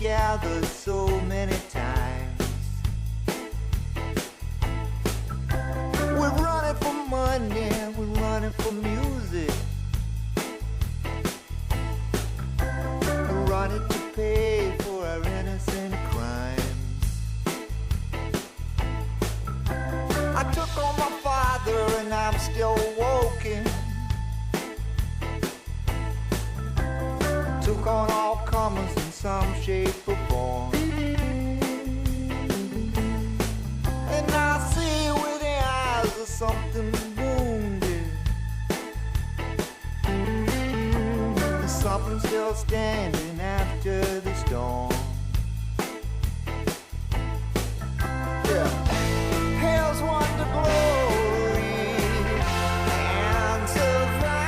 together so many times. We're running for money, we're running for music, we're running to pay for our innocent crimes. I took on my father and I'm still walking. Took on all comers in some shape or form. And I see with the eyes of something wounded. There's something still standing after the storm. Yeah. Hell's won the glory and survival.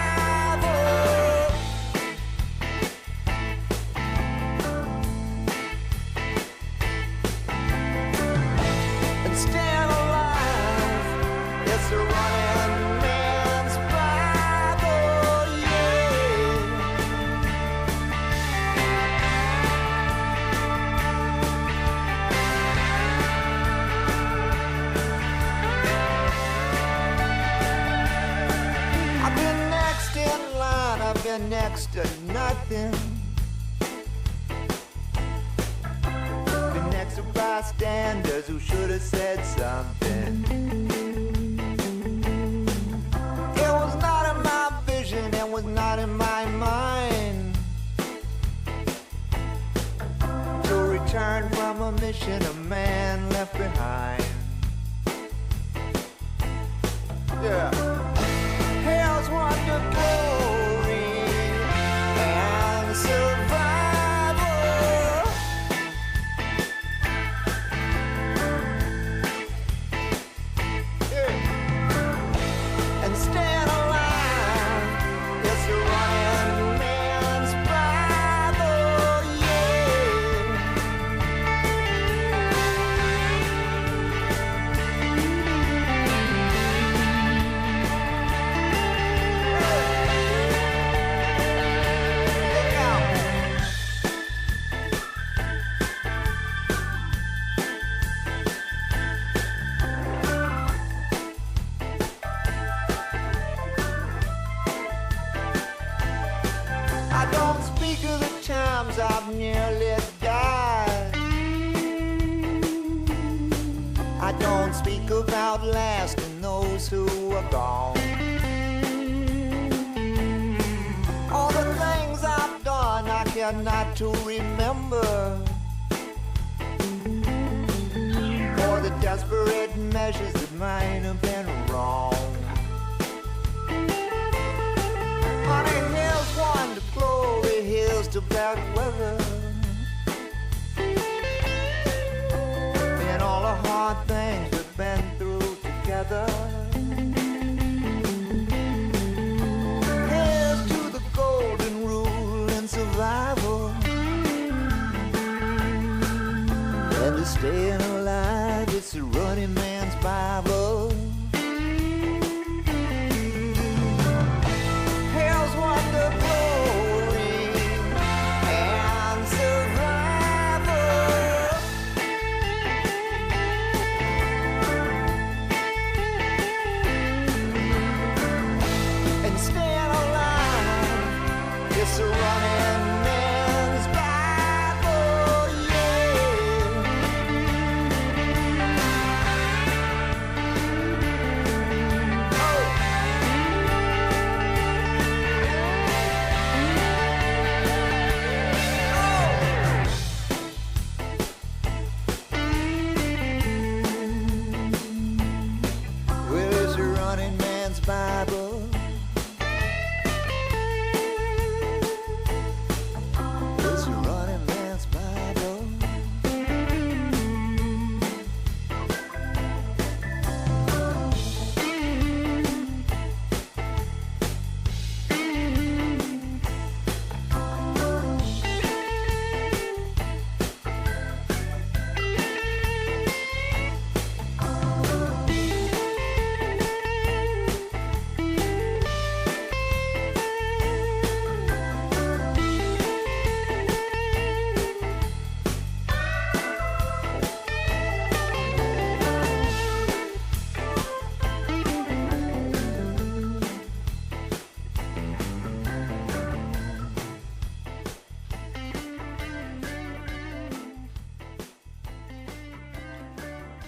And staying alive, it's a running man's Bible, yeah. I've been next in line, I've been next to nothing. Been next to bystanders who should have said something. It was not in my vision, it was not in my mind to return from a mission a man left behind. Yeah. Hell's won the glory and survival. Yeah. And staying alive, it's a running man's Bible, yeah. Look out. I don't speak of the times I've nearly died. I don't speak of outlasting those who are gone. All the things I've done I care not to remember, or the desperate measures that might have been wrong. Honey, here's one to glory, here's to bad weather, and all the hard things we've been through together. Here's to the golden rule and survival, and to staying alive, it's a running man's Bible. Hell's won the glory and survival. And staying alive, it's a running man's Bible, yeah.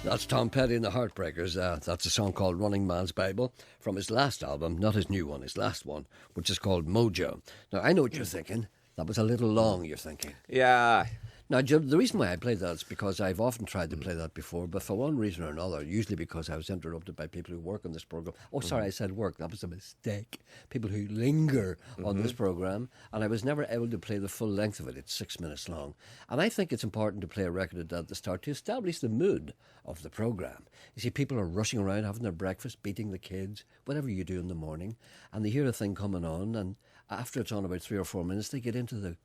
That's Tom Petty and the Heartbreakers. That's a song called Running Man's Bible from his last album, not his new one, his last one, which is called Mojo. Now, I know what you're thinking. That was a little long, you're thinking. Yeah. Now, the reason why I played that is because I've often tried to play that before, but for one reason or another, usually because I was interrupted by people who work on this program. Oh, sorry, I said work. That was a mistake. People who linger on this program, and I was never able to play the full length of it. It's 6 minutes long. And I think it's important to play a record at the start to establish the mood of the program. You see, people are rushing around, having their breakfast, beating the kids, whatever you do in the morning, and they hear a thing coming on, and after it's on about 3 or 4 minutes, they get into the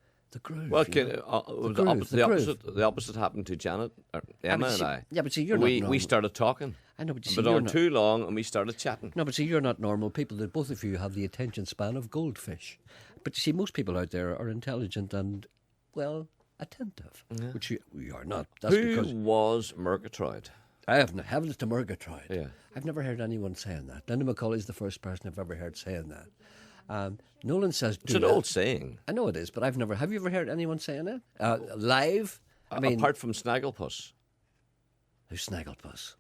groove. Well, the opposite happened to Janet, or Emma, and I. Yeah, but see, you're not we normal. started talking. I know, but see, But you're on not, too long, and we started chatting. no, but see, you're not normal people. That both of you have the attention span of goldfish. But you see, most people out there are intelligent and, well, attentive, which you are not. That's Who because was Murgatroyd? I have no heavens to Murgatroyd. Yeah. I've never heard anyone saying that. Linda McCauley's the first person I've ever heard saying that. Nolan says, It's an old saying. I know it is, but I've never. Have you ever heard anyone saying it live? I mean, Apart from Snagglepuss. who's Snagglepuss?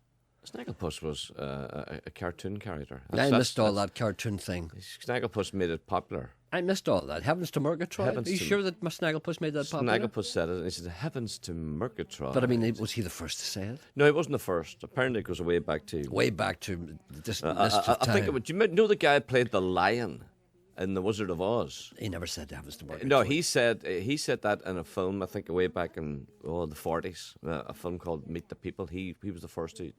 Snagglepuss was a cartoon character. I missed all that cartoon thing. Snagglepuss made it popular. I missed all that. Heavens to Murgatroyd. Heavens Are you to- sure that Snagglepuss made that popular? Snagglepuss said it, and he said, "Heavens to Murgatroyd." But I mean, was he the first to say it? No, he wasn't the first. Apparently, it goes way back to. Way back to this I list of time. think it was. Do you know the guy who played the lion in The Wizard of Oz? He never said Heavens to Murgatroyd. No, he said that in a film. I think way back in the 40s, a film called Meet the People. He was the first to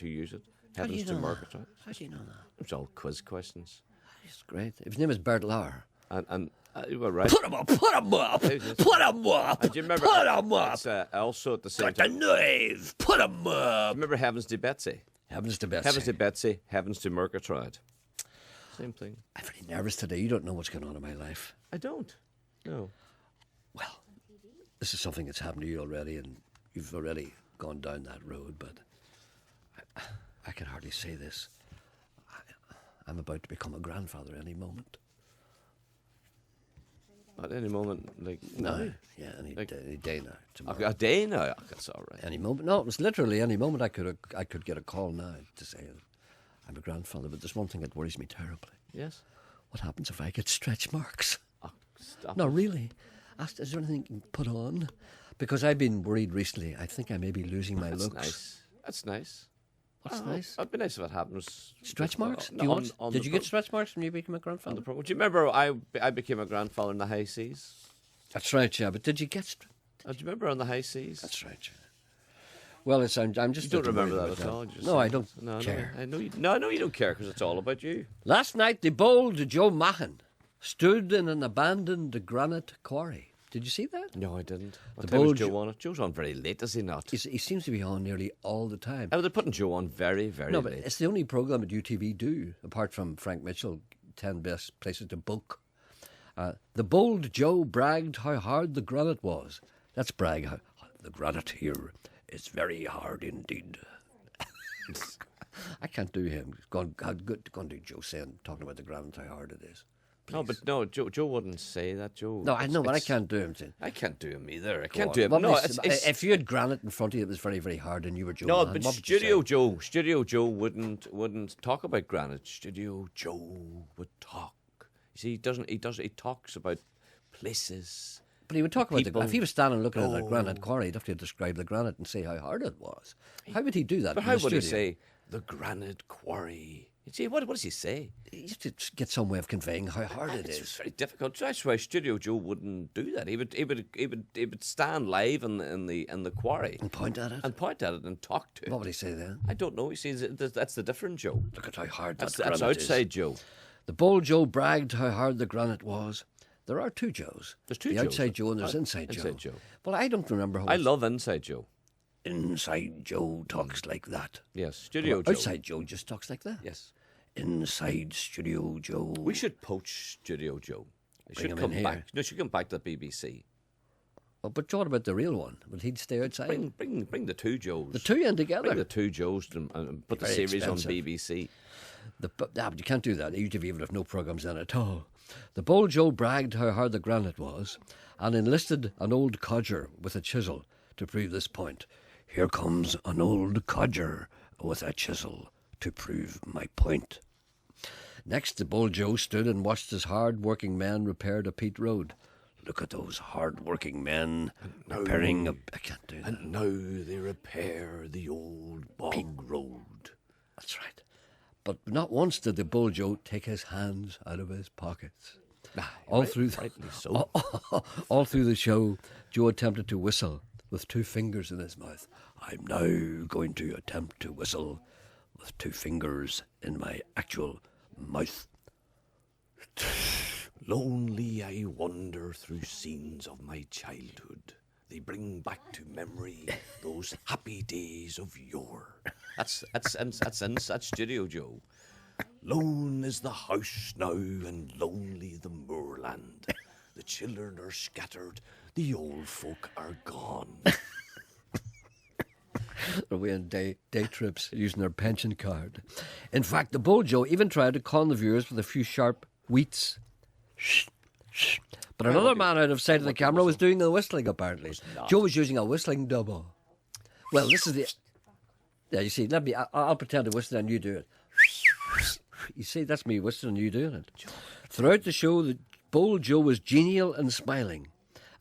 use it. How do you Heavens to know that? Murgatroyd. How do you know that? It was all quiz questions, It's great. His name is Bert Lauer. and you were right. Put him up! Put him up! Put him up! And do you remember? Put him up! It's, also at the same Got the time. knife! Put him up! Remember Heavens to Betsy? Heavens to Betsy. Heavens to Betsy. Heavens to Murgatroyd. Same thing. I'm very nervous today. You don't know what's going on in my life. I don't. No. Well, this is something that's happened to you already, and you've already gone down that road, but I can hardly say this. I'm about to become a grandfather any moment. At any moment, like No. Yeah, any Like- day now. Tomorrow. a day now. That's all right. Any moment. No, it was literally any moment I could get a call now to say I'm a grandfather. But there's one thing that worries me terribly. Yes. What happens if I get stretch marks? Oh, stop. No, really. Is there anything you can put on? Because I've been worried recently. I think I may be losing my That's looks. nice. That's nice. What's nice? It'd be nice if it happens. Stretch marks? On- Do you want? on Did the you get pro- stretch marks when you became a on grandfather? the program? Do you remember I became a grandfather in the high seas? That's right, yeah. But did you get? Do you remember on the high seas? That's right, yeah. Well, I'm just. You don't a little remember worried that about at all? You just No, said I it. don't No, care. I know you. No, I know you don't care because it's all about you. Last night, the bold Joe Mahan stood in an abandoned granite quarry. Did you see that? No, I didn't. What The time was bold Joe on it? Joe's on very late, is he not? He seems to be on nearly all the time. Oh, they're putting Joe on very, very No, but late. it's the only programme that UTV do, apart from Frank Mitchell, 10 best places to book. The bold Joe bragged how hard the granite was. Let's brag. The granite here is very hard indeed. I can't do him. How good going to do Joe saying, talking about the granite, how hard it is. No, but no, Joe wouldn't say that, Joe. No, I know, but I It's- can't do him. Saying, I can't do him either. I "Go can't on." do him. What No, would you it's, say- if you had granite in front of you, it was very, very hard, and you were Joe. no, Mahan, but what would you say? Studio Joe wouldn't talk about granite. Studio Joe would talk. You see, he talks about places. But he would talk about People- if he was standing looking at a granite quarry, he'd have to describe the granite and say how hard it was. How would he do that? But in how the would he studio? say the granite quarry? You see, what does he say? You have to get some way of conveying how hard it It's is. very difficult. That's why Studio Joe wouldn't do that. He would stand live in the quarry And point at it. and point at it and talk to it. What would he say then? I don't know. You see, that's the different Joe. Look at how hard that That's granite outside is. Joe. The bold Joe bragged how hard the granite was. There are two Joes. There's two the Joes. outside Joe and there's Oh, inside Joe. inside Joe. Well, I don't remember how I it's- love Inside Joe. Inside Joe talks like that. Yes, Studio Joe. Outside Joe just talks like that. Yes. Inside Studio Joe. We should poach Studio Joe. He Bring should him come in back. here. No, he should come back to the BBC. Oh, but what about the real one? Will he stay outside? Bring the two Joes. the two in together. Bring the two Joes and put the Very series expensive. on BBC. But you can't do that. UTV would have no programmes in at all. The bold Joe bragged how hard the granite was and enlisted an old codger with a chisel to prove this point. Here comes an old codger with a chisel to prove my point. Next, the Bull Joe stood and watched his hard-working men repair the peat road. Look at those hard-working men repairing I can't do that. And now they repair the old bog road. That's right. But not once did the Bull Joe take his hands out of his pockets. All through the show, Joe attempted to whistle with 2 fingers in his mouth. I'm now going to attempt to whistle with 2 fingers in my actual mouth. Lonely I wander through scenes of my childhood. They bring back to memory those happy days of yore. That's Studio Joe. Lone is the house now, and lonely the moorland. The children are scattered, the old folk are gone. They're away on day trips using their pension card. In fact, the Bull Joe even tried to con the viewers with a few sharp wheats. Shh, shh. But another man out of sight of the camera was doing the whistling, apparently. Joe was using a whistling double. Well, this is the... Yeah, you see, I'll pretend to whistle and you do it. You see, that's me whistling and you doing it. Throughout the show, the Bull Joe was genial and smiling.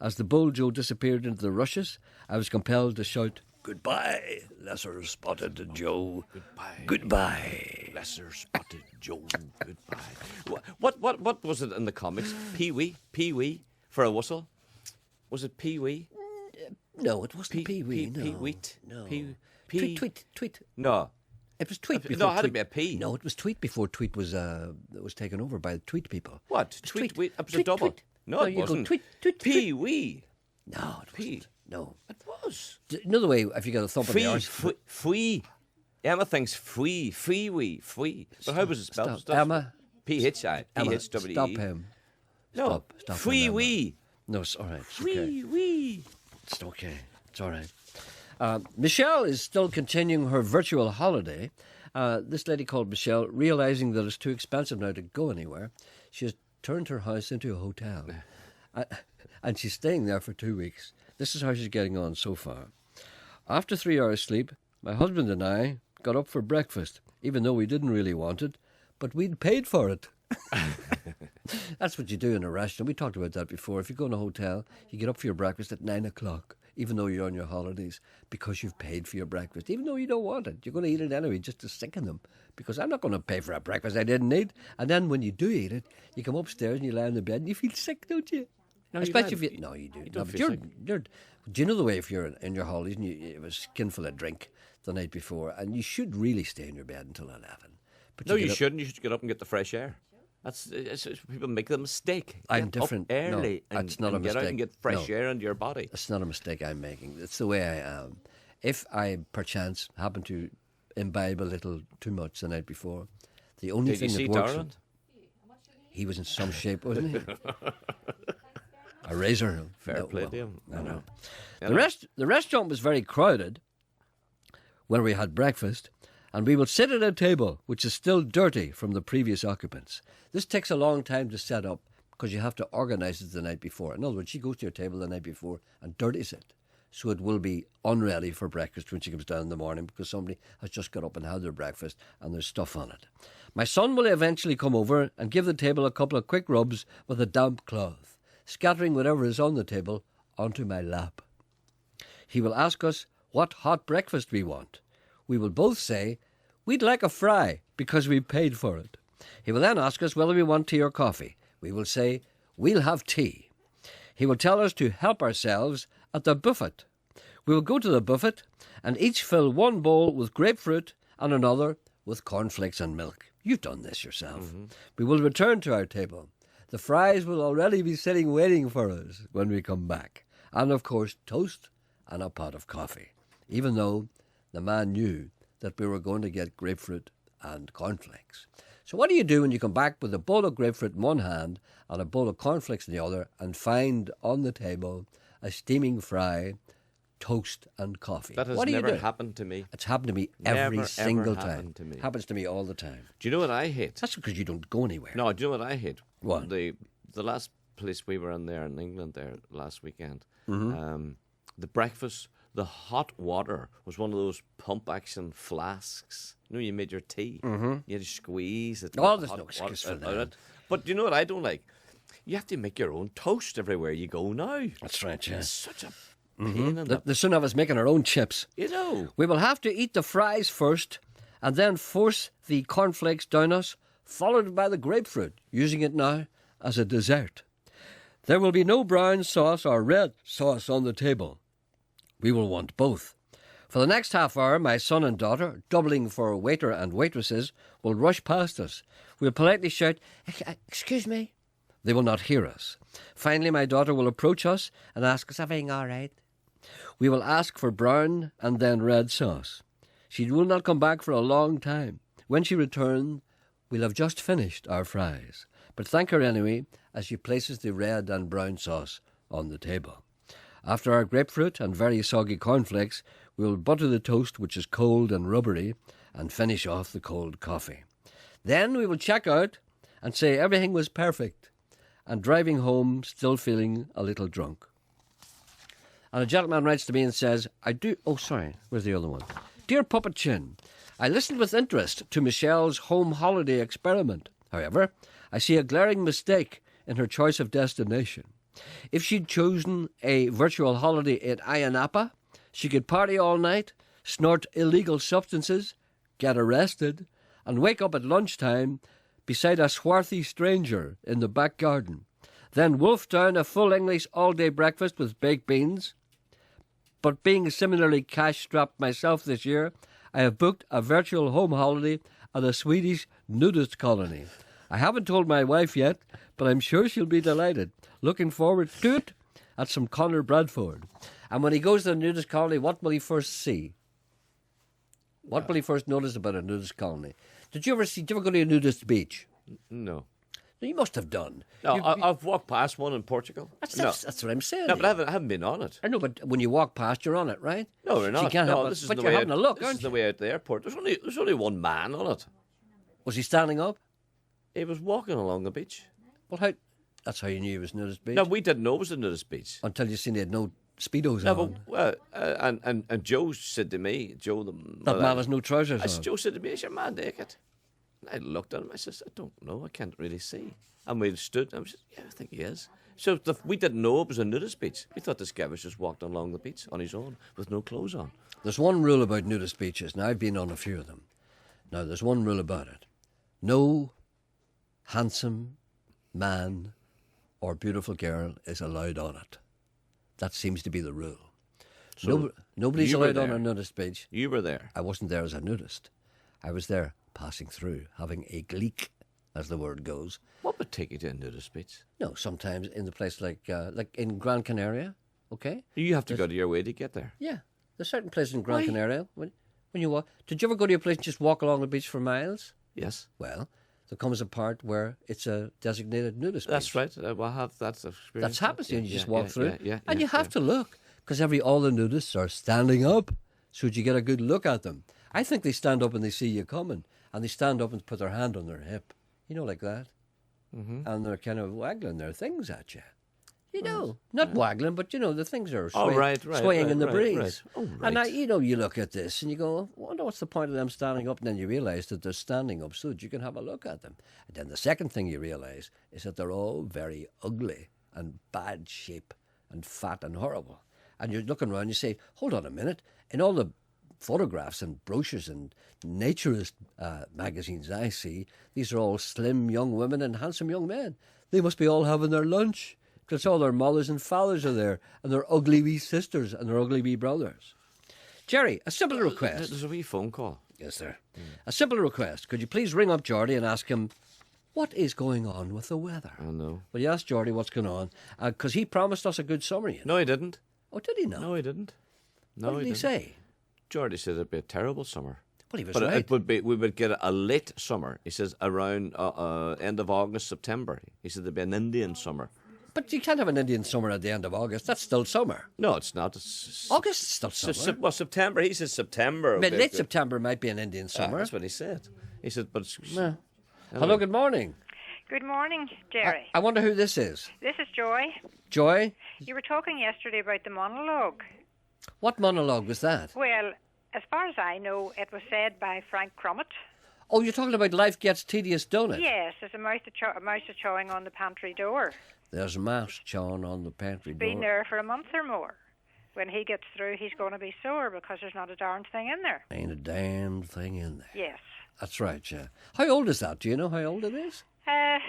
As the Bull Joe disappeared into the rushes, I was compelled to shout, "Goodbye, lesser spotted Joe. Goodbye. Goodbye. Lesser spotted Joe. Goodbye." What was it in the comics? Pee-wee for a whistle? Was it Pee-wee? No, it wasn't Pee-wee, no. Pee-weet? No. Pee... Tweet. No. It was Tweet before No, it had to Tweet. be a P. No, it was Tweet before Tweet was taken over by the Tweet people. What? Tweet. It was a Tweet, double. tweet. No, it you wasn't. Go tweet. Pee-wee. No, it wasn't. No. It was. Another way, if you got a thump in the arse... Fwee. Emma thinks fwee. But how was it spelled? Stop. Emma. P-H-I. Emma, P-H-W-E. stop him. No. Stop him, Fwee. No, it's all right. It's okay. Fwee. It's okay. It's all right. Michelle is still continuing her virtual holiday. This lady called Michelle, realising that it's too expensive now to go anywhere, she has turned her house into a hotel. And she's staying there for 2 weeks. This is how she's getting on so far. After 3 hours sleep, my husband and I got up for breakfast, even though we didn't really want it, but we'd paid for it. That's what you do in a restaurant. We talked about that before. If you go in a hotel, you get up for your breakfast at 9 o'clock, even though you're on your holidays, because you've paid for your breakfast, even though you don't want it. You're going to eat it anyway, just to sicken them, because I'm not going to pay for a breakfast I didn't eat. And then when you do eat it, you come upstairs and you lie in the bed and you feel sick, don't you? No, Especially you if you... No, you do. You don't No, but feel do you know the way if you're in your holidays and you have a skinful of drink the night before, and you should really stay in your bed until 11. But No, you get up- shouldn't. You should get up and get the fresh air. It's people make the mistake. I'm Get different. Up early No, and, it's not a and get out mistake. and get fresh No. air into your body. It's not a mistake I'm making. It's the way I am. If I, perchance, happen to imbibe a little too much the night before, the only Did you thing see that works... Darland? He was in some shape, wasn't he? A razor. Fair play to him. I know. Yeah, The restaurant was very crowded when we had breakfast, and we will sit at a table which is still dirty from the previous occupants. This takes a long time to set up because you have to organise it the night before. In other words, she goes to your table the night before and dirties it, so it will be unready for breakfast when she comes down in the morning because somebody has just got up and had their breakfast and there's stuff on it. My son will eventually come over and give the table a couple of quick rubs with a damp cloth, scattering whatever is on the table onto my lap. He will ask us what hot breakfast we want. We will both say, we'd like a fry because we paid for it. He will then ask us whether we want tea or coffee. We will say, we'll have tea. He will tell us to help ourselves at the buffet. We will go to the buffet and each fill one bowl with grapefruit and another with cornflakes and milk. You've done this yourself. Mm-hmm. We will return to our table. The fries will already be sitting waiting for us when we come back. And, of course, toast and a pot of coffee, even though the man knew that we were going to get grapefruit and cornflakes. So what do you do when you come back with a bowl of grapefruit in one hand and a bowl of cornflakes in the other and find on the table a steaming fry, toast and coffee? That has what do never you do? happened to me. It's happened to me every Never, single ever time. happened to me. Happens to me all the time. Do you know what I hate? That's because you don't go anywhere. No, do you know what I hate? What? The last place we were in there in England there last weekend, the breakfast, the hot water was one of those pump action flasks. You know, you made your tea. Mm-hmm. You had to squeeze it. Oh, with there's hot no excuse water for out that. it. But you know what I don't like? You have to make your own toast everywhere you go now. That's right, yeah. It's such a pain in the... The son of us making our own chips. You know. We will have to eat the fries first and then force the cornflakes down us, followed by the grapefruit, using it now as a dessert. There will be no brown sauce or red sauce on the table. We will want both. For the next half hour, my son and daughter, doubling for waiter and waitresses, will rush past us. We'll politely shout, "Excuse me." They will not hear us. Finally, my daughter will approach us and ask, "Is everything all right?" We will ask for brown and then red sauce. She will not come back for a long time. When she returns, we'll have just finished our fries. But thank her anyway, as she places the red and brown sauce on the table. After our grapefruit and very soggy cornflakes, we will butter the toast, which is cold and rubbery, and finish off the cold coffee. Then we will check out and say everything was perfect, and driving home still feeling a little drunk. And a gentleman writes to me and says, where's the other one? Dear Puppet Chin, I listened with interest to Michelle's home holiday experiment. However, I see a glaring mistake in her choice of destination. If she'd chosen a virtual holiday in Ayia Napa, she could party all night, snort illegal substances, get arrested, and wake up at lunchtime beside a swarthy stranger in the back garden. Then wolf down a full English all-day breakfast with baked beans. But being similarly cash-strapped myself this year, I have booked a virtual home holiday at a Swedish nudist colony. I haven't told my wife yet, but I'm sure she'll be delighted. Looking forward to it at some Conor Bradford. And when he goes to the nudist colony, what will he first see? What will he first notice about a nudist colony? Did you ever go to a nudist beach? No. You must have done. No, I've walked past one in Portugal. That's what I'm saying. No, but I haven't been on it. I know, but when you walk past, you're on it, right? No, we're not. So you can't no, have this is but the you're way having out, a look, this aren't is you? the way out the airport. There's only one man on it. Was he standing up? He was walking along the beach. Well, that's how you knew it was nudist beach? No, we didn't know it was a nudist beach. Until you seen he had no Speedos No, on. but, and Joe said to me, That man has no trousers on. Joe said to me, "Is your man naked?" And I looked at him. I says, "I don't know. I can't really see." And we stood. And I said, "Yeah, I think he is." So we didn't know it was a nudist beach. We thought this guy was just walking along the beach on his own with no clothes on. There's one rule about nudist beaches. Now, I've been on a few of them. Now, there's one rule about it. No handsome man or beautiful girl is allowed on it. That seems to be the rule. So Nobody's you were allowed on there. a nudist beach. You were there. I wasn't there as a nudist. I was there passing through, having a gleek, as the word goes. What would take you to a nudist beach? No, sometimes in the place like in Gran Canaria, okay? You have to go to your way to get there. Yeah, there's certain places in Gran Why? Canaria when you walk. Did you ever go to a place and just walk along the beach for miles? Yes. Well, there comes a part where it's a designated nudist beach. That's right. We'll have that experience. That's happens to you. You just walk yeah, through, yeah, and you have to look because all the nudists are standing up, so that you get a good look at them. I think they stand up and they see you coming, and they stand up and put their hand on their hip, like that, and they're kind of waggling their things at you. Not waggling, but the things are swaying in the breeze. Right. Oh, And right. you look at this and you go, I wonder what's the point of them standing up, and then you realise that they're standing up so that you can have a look at them. And then the second thing you realise is that they're all very ugly and bad shape and fat and horrible. And you're looking around and you say, hold on a minute, in all the photographs and brochures and naturist magazines I see, these are all slim young women and handsome young men. They must be all having their lunch. Because all their mothers and fathers are there, and their ugly wee sisters and their ugly wee brothers. Gerry, a simple request. There's a wee phone call. Yes, sir. A simple request. Could you please ring up Geordie and ask him, what is going on with the weather? Oh, no. Well, you ask Geordie what's going on, because he promised us a good summer, No, he didn't. Oh, did he not? No, he didn't. No, what did he didn't. say? Geordie said it'd be a terrible summer. Well, he was But right. we would get a late summer. He says around end of August, September. He said there'd be an Indian summer. But you can't have an Indian summer at the end of August. That's still summer. No, it's not. It's August is still summer. September. He says September. Late September might be an Indian summer. That's what he said. He said, but... Yeah. Hello, good morning. Good morning, Gerry. I wonder who this is. This is Joy. Joy? You were talking yesterday about the monologue. What monologue was that? Well, as far as I know, it was said by Frank Crumit. Oh, you're talking about Life Gets Tedious, don't it? Yes, there's a mouse chawing on the pantry door. There's a mouse chawing on the pantry door. Been there for a month or more. When he gets through, he's going to be sore because there's not a darn thing in there. Ain't a damn thing in there. Yes. That's right, yeah. How old is that? Do you know how old it is? I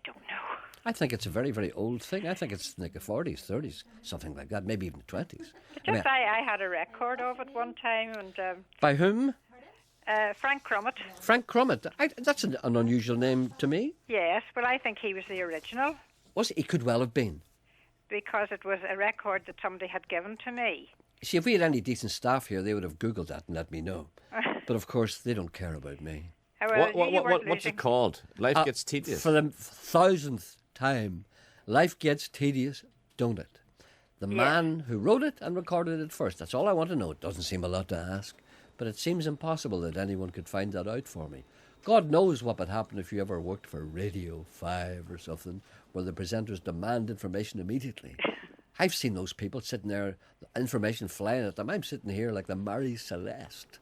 don't know. I think it's a very, very old thing. I think it's like the 40s, 30s, something like that, maybe even 20s. I had a record of it one time, and By whom? Frank Crumit. Frank Crumit. That's an unusual name to me. Yes, but I think he was the original Was he? He could well have been. because it was a record that somebody had given to me. See, if we had any decent staff here, they would have Googled that and let me know. But of course, they don't care about me. What's it called? Life Gets Tedious. For the 1000th time, Life Gets Tedious, don't it? The man who wrote it and recorded it first. That's all I want to know. It doesn't seem a lot to ask, but it seems impossible that anyone could find that out for me. God knows what would happen if you ever worked for Radio 5 or something, where the presenters demand information immediately. I've seen those people sitting there, information flying at them. I'm sitting here like the Mary Celeste.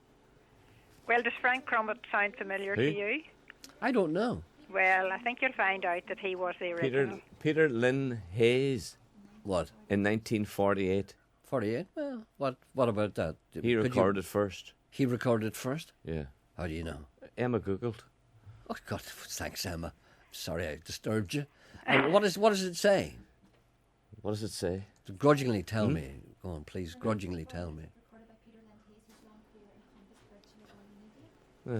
Well, does Frank Crumit sound familiar to you? I don't know. Well, I think you'll find out that he was the original. Peter Lynn Hayes What? in 1948. 48? Well, what about that? He recorded first. He recorded first? Yeah. How do you know? Emma Googled. Oh, God, thanks, Emma. Sorry I disturbed you. And what does it say? What does it say? Grudgingly tell me. Go on, please, grudgingly tell me. It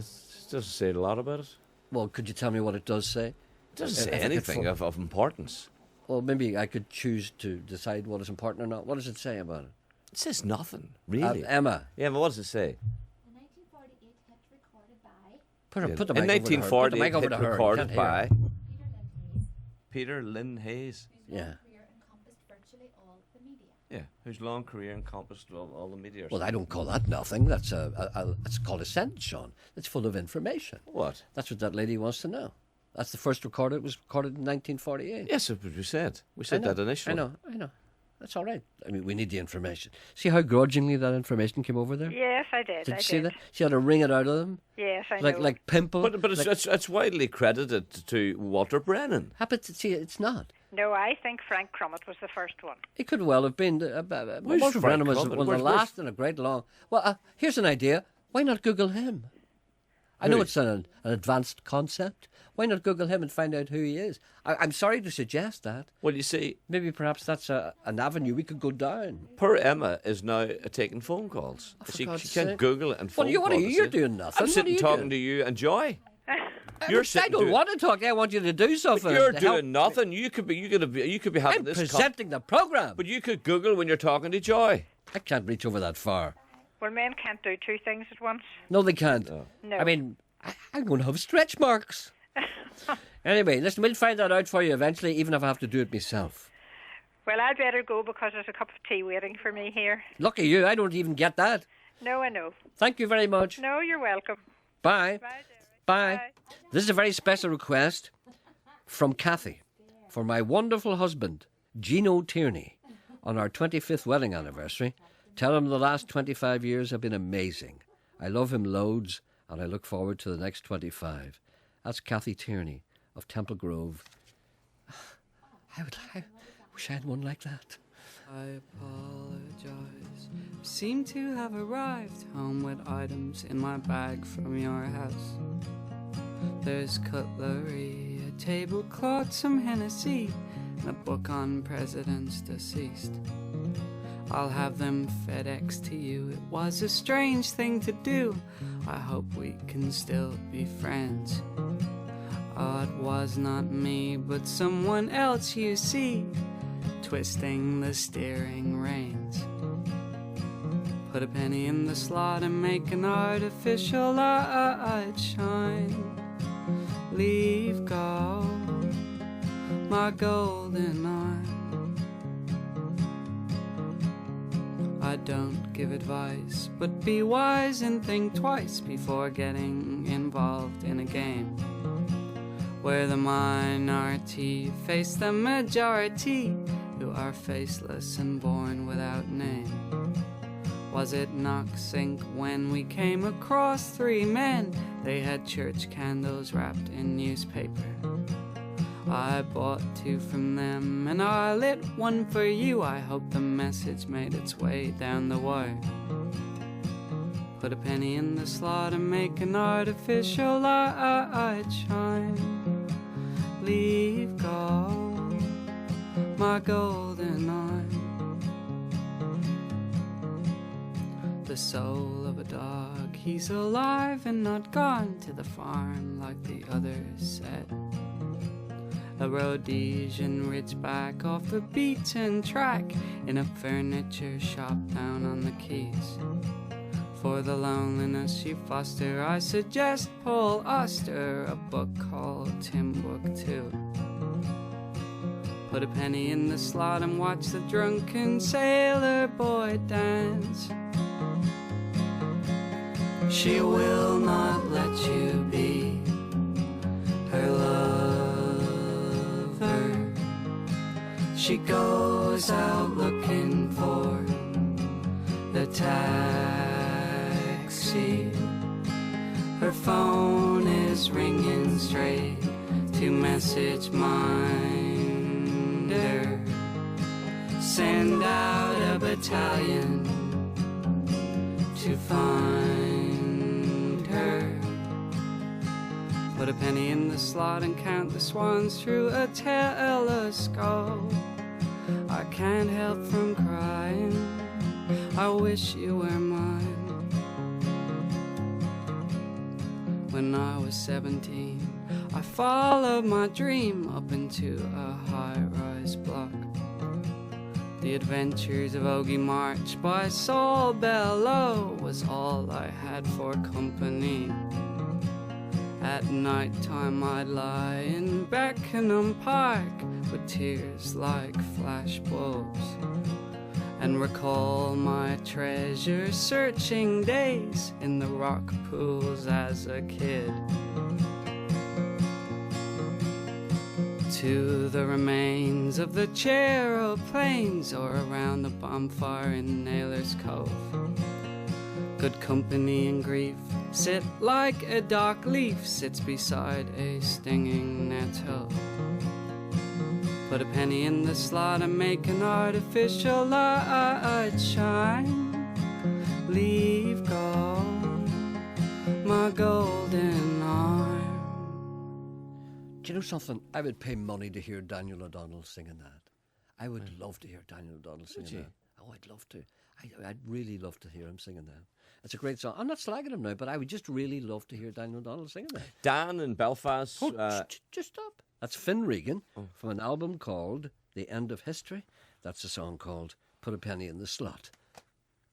doesn't say a lot about it. Well, could you tell me what it does say? It doesn't say If I could anything of importance. Well, maybe I could choose to decide what is important or not. What does it say about it? It says nothing, really. Emma, Yeah, but what does it say? In 1948, hit recorded by put the In mic over to her. Put the 1948, mic over hit to her. You recorded can't hear. by Peter Lynn Hayes, Peter Lynn Hayes. whose Yeah. long career encompassed virtually all the media. Yeah, whose long career encompassed all the media. Well, I don't call that nothing. That's it's called a sentence, Sean. It's full of information. What? That's what that lady wants to know. That's the first record. It was recorded in 1948. Yes, that's what we said. We said that initially. I know. That's all right. I mean, we need the information. See how grudgingly that information came over there? Yes, I did. Did I you see did. that? She had to wring it out of them. Yes, I Like know. like pimple. But it's widely credited to Walter Brennan. But see, it's not. No, I think Frank Crumit was the first one. It could well have been. Where's Walter Frank Brennan was Crumit? one of the Where's- last in a great long. Well, here's an idea. Why not Google him? I know Who? it's an advanced concept. Why not Google him and find out who he is? I'm sorry to suggest that. Well, you see, Maybe perhaps that's an avenue we could go down. poor Emma is now taking phone calls. for She God's can't sake. Google it and phone What are call you? it, You're see? doing nothing. I'm What sitting are you talking doing? to you and Joy. I sitting don't doing- want to talk. I want you to do something. You're to help doing nothing. You could be having I'm this. presenting the program. But you could Google when you're talking to Joy. I can't reach over that far. Well, men can't do two things at once. No, they can't. No. I mean, I'm going to have stretch marks. Anyway, listen, we'll find that out for you eventually, even if I have to do it myself. Well, I'd better go because there's a cup of tea waiting for me here. Lucky you, I don't even get that. No, I know. Thank you very much. No, you're welcome. Bye. Bye, Gerry. Bye. Bye. This is a very special request from Kathy for my wonderful husband, Gino Tierney, on our 25th wedding anniversary. Tell him the last 25 years have been amazing. I love him loads, and I look forward to the next 25. That's Kathy Tierney of Temple Grove. I wish I had one like that. I apologize. Seem to have arrived home with items in my bag from your house. There's cutlery, a tablecloth, some Hennessy, and a book on presidents deceased. I'll have them FedEx to you. It was a strange thing to do. I hope we can still be friends. Oh, it was not me, but someone else, you see, twisting the steering reins. Put a penny in the slot and make an artificial light shine. Leave go my golden eye. I don't give advice, but be wise and think twice before getting involved in a game where the minority face the majority, who are faceless and born without name. Was it Knocksink when we came across 3 men? They had church candles wrapped in newspaper. I bought 2 from them and I lit one for you. I hope the message made its way down the wire. Put a penny in the slot and make an artificial light shine. Leave go, my golden eye. The soul of a dog, he's alive and not gone to the farm like the others said. A Rhodesian ridgeback off the beaten track in a furniture shop down on the quays. For the loneliness you foster, I suggest Paul Auster, a book called Timbuktu. Put a penny in the slot and watch the drunken sailor boy dance. She will not let you be her lover. She goes out looking for the taxi. Her phone is ringing straight to message minder. Send out a battalion to find her. Put a penny in the slot and count the swans through a telescope. I can't help from crying, I wish you were mine. When I was 17, I followed my dream up into a high-rise block. The Adventures of Ogie March by Saul Bellow was all I had for company. At night time I'd lie in Beckenham Park with tears like flashbulbs and recall my treasure-searching days in the rock pools as a kid. To the remains of the Chero Plains or around the bonfire in Naylor's Cove. Good company and grief sit like a dock leaf sits beside a stinging nettle. Put a penny in the slot and make an artificial light shine. Leave go, my golden arm. Do you know something? I would pay money to hear Daniel O'Donnell singing that. I would love to hear Daniel O'Donnell singing that. Oh, I'd love to. I'd really love to hear him singing that. It's a great song. I'm not slagging him now, but I would just really love to hear Daniel O'Donnell singing that. Dan in Belfast. Just stop. That's Finn Regan from an album called The End of History. That's a song called Put a Penny in the Slot.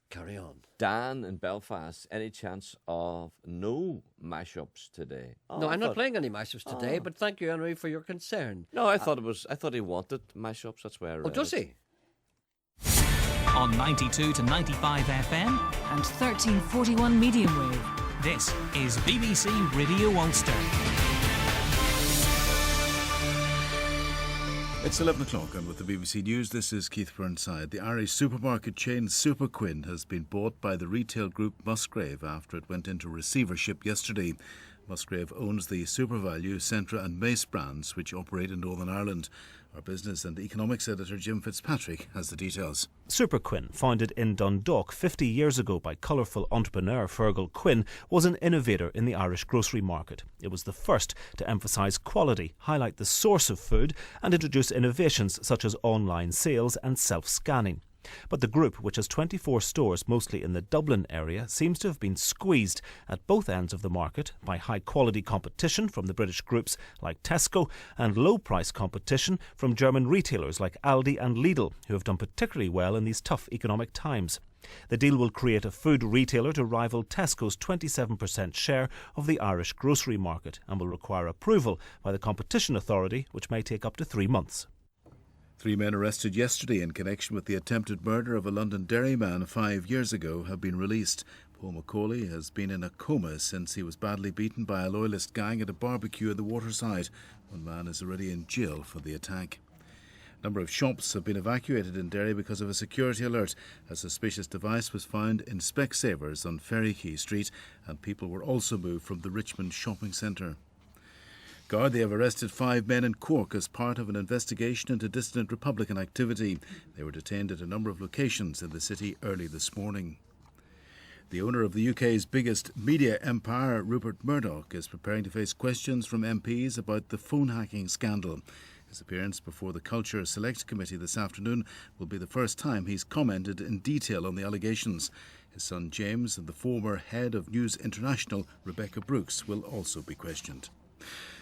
Carry on. Dan in Belfast, any chance of no mashups today? No, I'm not playing any mashups today, but thank you, Henry, for your concern. No, I thought he wanted mashups. That's why I read. Oh, does he? On 92 to 95 FM and 1341 medium wave. This is BBC Radio Ulster. It's 11 o'clock and with the BBC News, this is Keith Burnside. The Irish supermarket chain Super Quinn has been bought by the retail group Musgrave after it went into receivership yesterday. Musgrave owns the SuperValue, Centra and Mace brands, which operate in Northern Ireland. Our business and economics editor Jim Fitzpatrick has the details. Super Quinn, founded in Dundalk 50 years ago by colourful entrepreneur Fergal Quinn, was an innovator in the Irish grocery market. It was the first to emphasise quality, highlight the source of food and introduce innovations such as online sales and self-scanning. But the group, which has 24 stores mostly in the Dublin area, seems to have been squeezed at both ends of the market by high-quality competition from the British groups like Tesco and low-price competition from German retailers like Aldi and Lidl, who have done particularly well in these tough economic times. The deal will create a food retailer to rival Tesco's 27% share of the Irish grocery market and will require approval by the Competition Authority, which may take up to 3 months. 3 men arrested yesterday in connection with the attempted murder of a London dairyman 5 years ago have been released. Paul McCauley has been in a coma since he was badly beaten by a loyalist gang at a barbecue at the waterside. One man is already in jail for the attack. A number of shops have been evacuated in Derry because of a security alert. A suspicious device was found in Specsavers on Ferryquay Street, and people were also moved from the Richmond shopping centre. Gardaí have arrested 5 men in Cork as part of an investigation into dissident Republican activity. They were detained at a number of locations in the city early this morning. The owner of the UK's biggest media empire, Rupert Murdoch, is preparing to face questions from MPs about the phone hacking scandal. His appearance before the Culture Select Committee this afternoon will be the first time he's commented in detail on the allegations. His son James and the former head of News International, Rebecca Brooks, will also be questioned.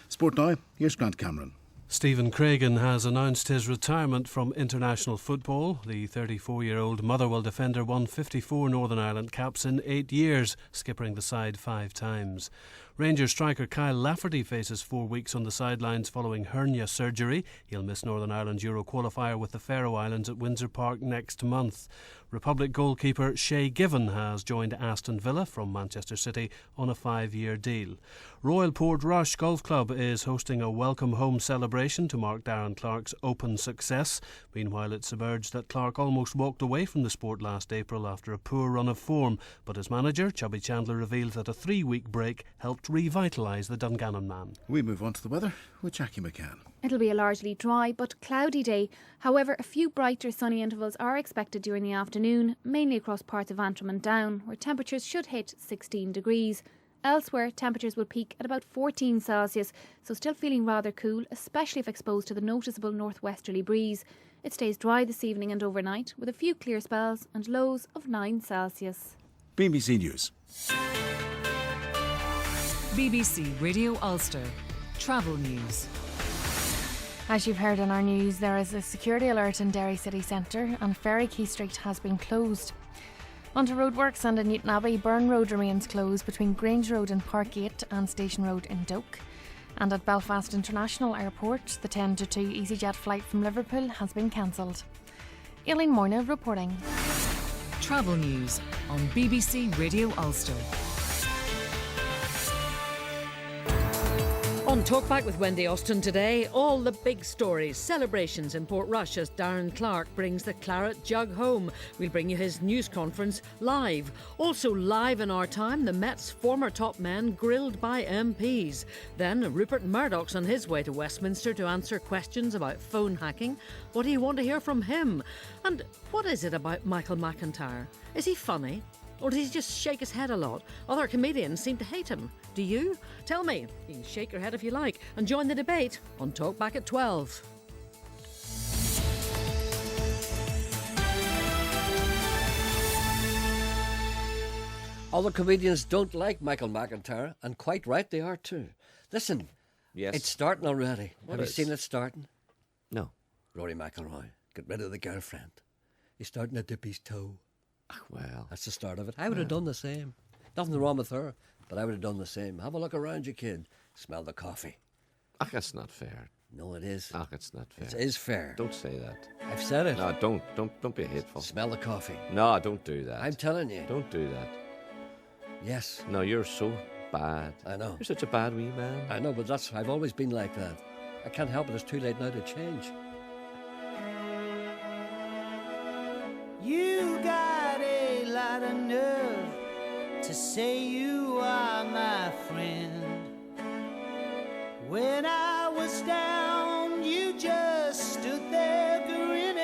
Sport now, here's Grant Cameron. Stephen Craigan has announced his retirement from international football. The 34-year-old Motherwell defender won 54 Northern Ireland caps in 8 years, skippering the side 5 times. Rangers striker Kyle Lafferty faces 4 weeks on the sidelines following hernia surgery. He'll miss Northern Ireland's Euro qualifier with the Faroe Islands at Windsor Park next month. Republic goalkeeper Shay Given has joined Aston Villa from Manchester City on a 5-year deal. Royal Portrush Golf Club is hosting a welcome home celebration to mark Darren Clarke's Open success. Meanwhile, it's emerged that Clarke almost walked away from the sport last April after a poor run of form, but his manager, Chubby Chandler, revealed that a 3-week break helped revitalise the Dungannon man. We move on to the weather with Jackie McCann. It'll be a largely dry but cloudy day. However, a few brighter sunny intervals are expected during the afternoon, mainly across parts of Antrim and Down, where temperatures should hit 16 degrees. Elsewhere, temperatures will peak at about 14 Celsius, so still feeling rather cool, especially if exposed to the noticeable northwesterly breeze. It stays dry this evening and overnight, with a few clear spells and lows of 9 Celsius. BBC News. BBC Radio Ulster. Travel news. As you've heard in our news, there is a security alert in Derry City Centre and Ferryquay Street has been closed. Onto roadworks, and in Newton Abbey, Burn Road remains closed between Grange Road and Parkgate and Station Road in Doak. And at Belfast International Airport, the 10 to 2 EasyJet flight from Liverpool has been cancelled. Aileen Morna reporting. Travel news on BBC Radio Ulster. On Talkback with Wendy Austin today, all the big stories, celebrations in Portrush as Darren Clarke brings the claret jug home. We'll bring you his news conference live. Also live in our time, the Met's former top men grilled by MPs. Then Rupert Murdoch's on his way to Westminster to answer questions about phone hacking. What do you want to hear from him? And what is it about Michael McIntyre? Is he funny? Or does he just shake his head a lot? Other comedians seem to hate him. Do you? Tell me. You can shake your head if you like and join the debate on Talkback at 12. Other comedians don't like Michael McIntyre, and quite right they are too. Listen, yes, it's starting already. What Have is? you seen it starting? No. Rory McIlroy, get rid of the girlfriend. He's starting to dip his toe. Well, that's the start of it. I would have done the same. Nothing wrong with her, but I would have done the same. Have a look around you, kid. Smell the coffee. That's not fair. No, it is. It's not fair. It is fair. Don't say that. I've said it. No, don't be hateful. Smell the coffee. No, don't do that. I'm telling you. Don't do that. Yes. No, you're so bad. I know. You're such a bad wee man. I know, but I've always been like that. I can't help it. It's too late now to change. You got a lot of nerve to say you are my friend. When I was down, you just stood there grinning.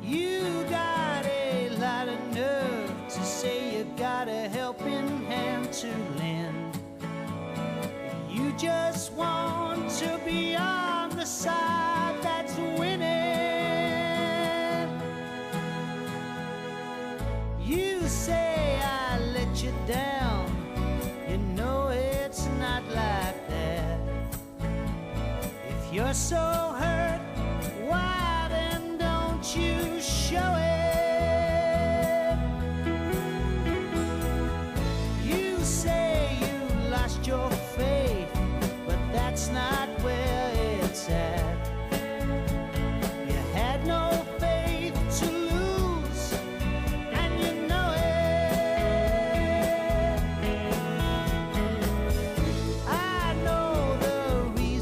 You got a lot of nerve to say you got a helping hand to lend. You just want to be on the side that's winning. You say I let you down. You know it's not like that. If you're so hurt, why then don't you show it? You say you lost your faith, but that's not where it's at. You had no faith to lose, and you know it. I know the reason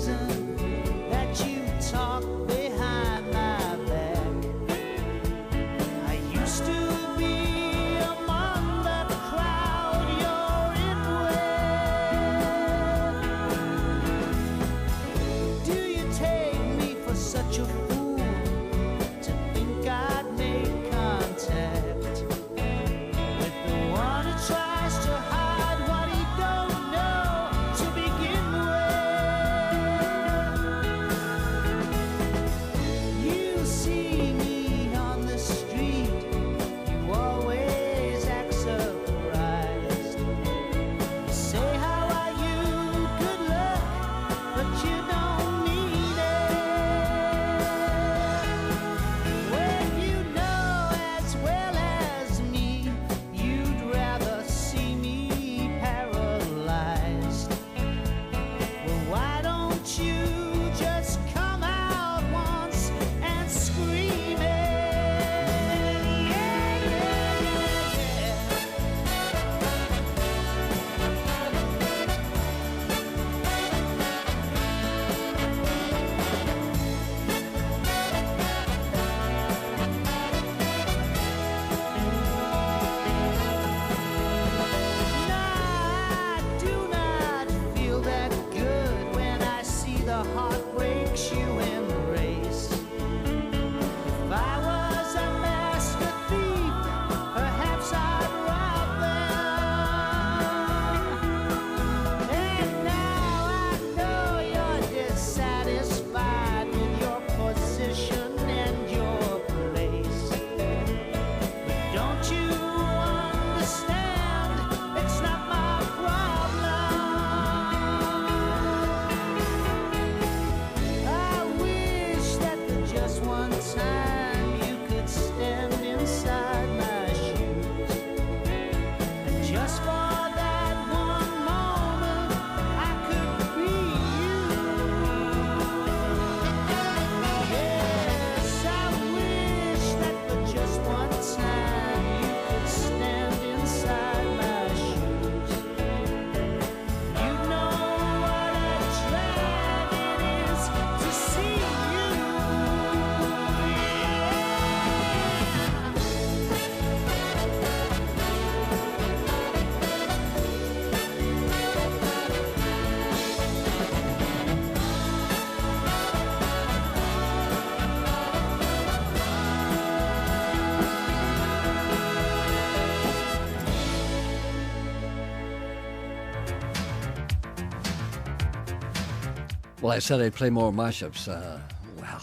Well, I said I'd play more mashups. Well,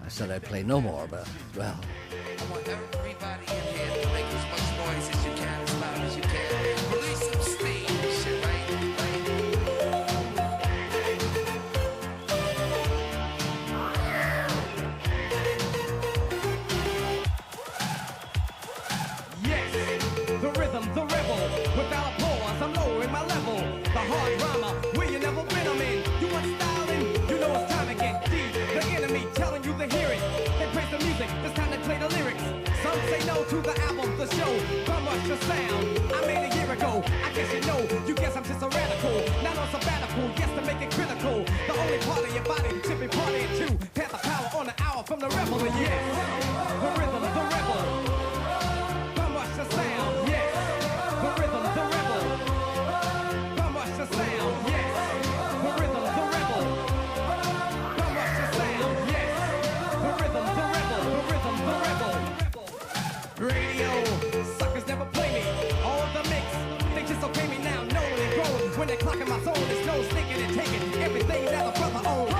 I said I'd play no more, but, well. I want everybody in here to make as much noise as you can, as loud as you can. Release some steam, shit, right? Yes, the rhythm, the rebel. Without a pause, I'm lowering my level. The hard drama, where you never been, I'm in. You want styling? You know it's time to get deep. The enemy telling you to hear it. They praise the music, it's time to play the lyrics. Some say no to the album, the show. How much the sound I made a year ago. I guess you know, you guess I'm just a radical. Not on sabbatical, yes, to make it critical. The only part of your body that should be partying to. Pass the power on the hour from the rebel, yes. The rhythm, the rebel. How much the sound, yes. The rhythm, the rebel. How much the sound, yes. The rhythm, the rebel. How much the sound, yes. The rhythm, the rebel. The rhythm, the rebel. Radio, suckers never play me. All the mix, they just okay me now. No, they grow when they're clocking my zone. There's no sneaking and taking everything that a brother owns.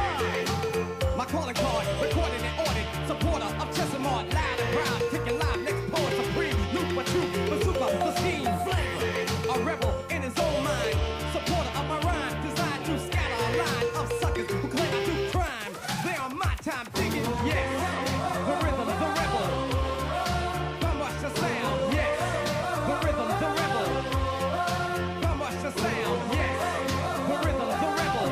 My calling card, recorded and ordered. Supporter of Chesimard, loud and proud. Kicking live, next poet supreme. Loop for truth, bazooka, the scheme. Flavor, a rebel in his own mind. Supporter of my rhyme, designed to scatter a line of suckers who claim I do crime. They on my time digging, yes. The rhythm, the rebel. How much the sound, yes. The rhythm, the rebel. How much the sound, yes. The rhythm, the rebel.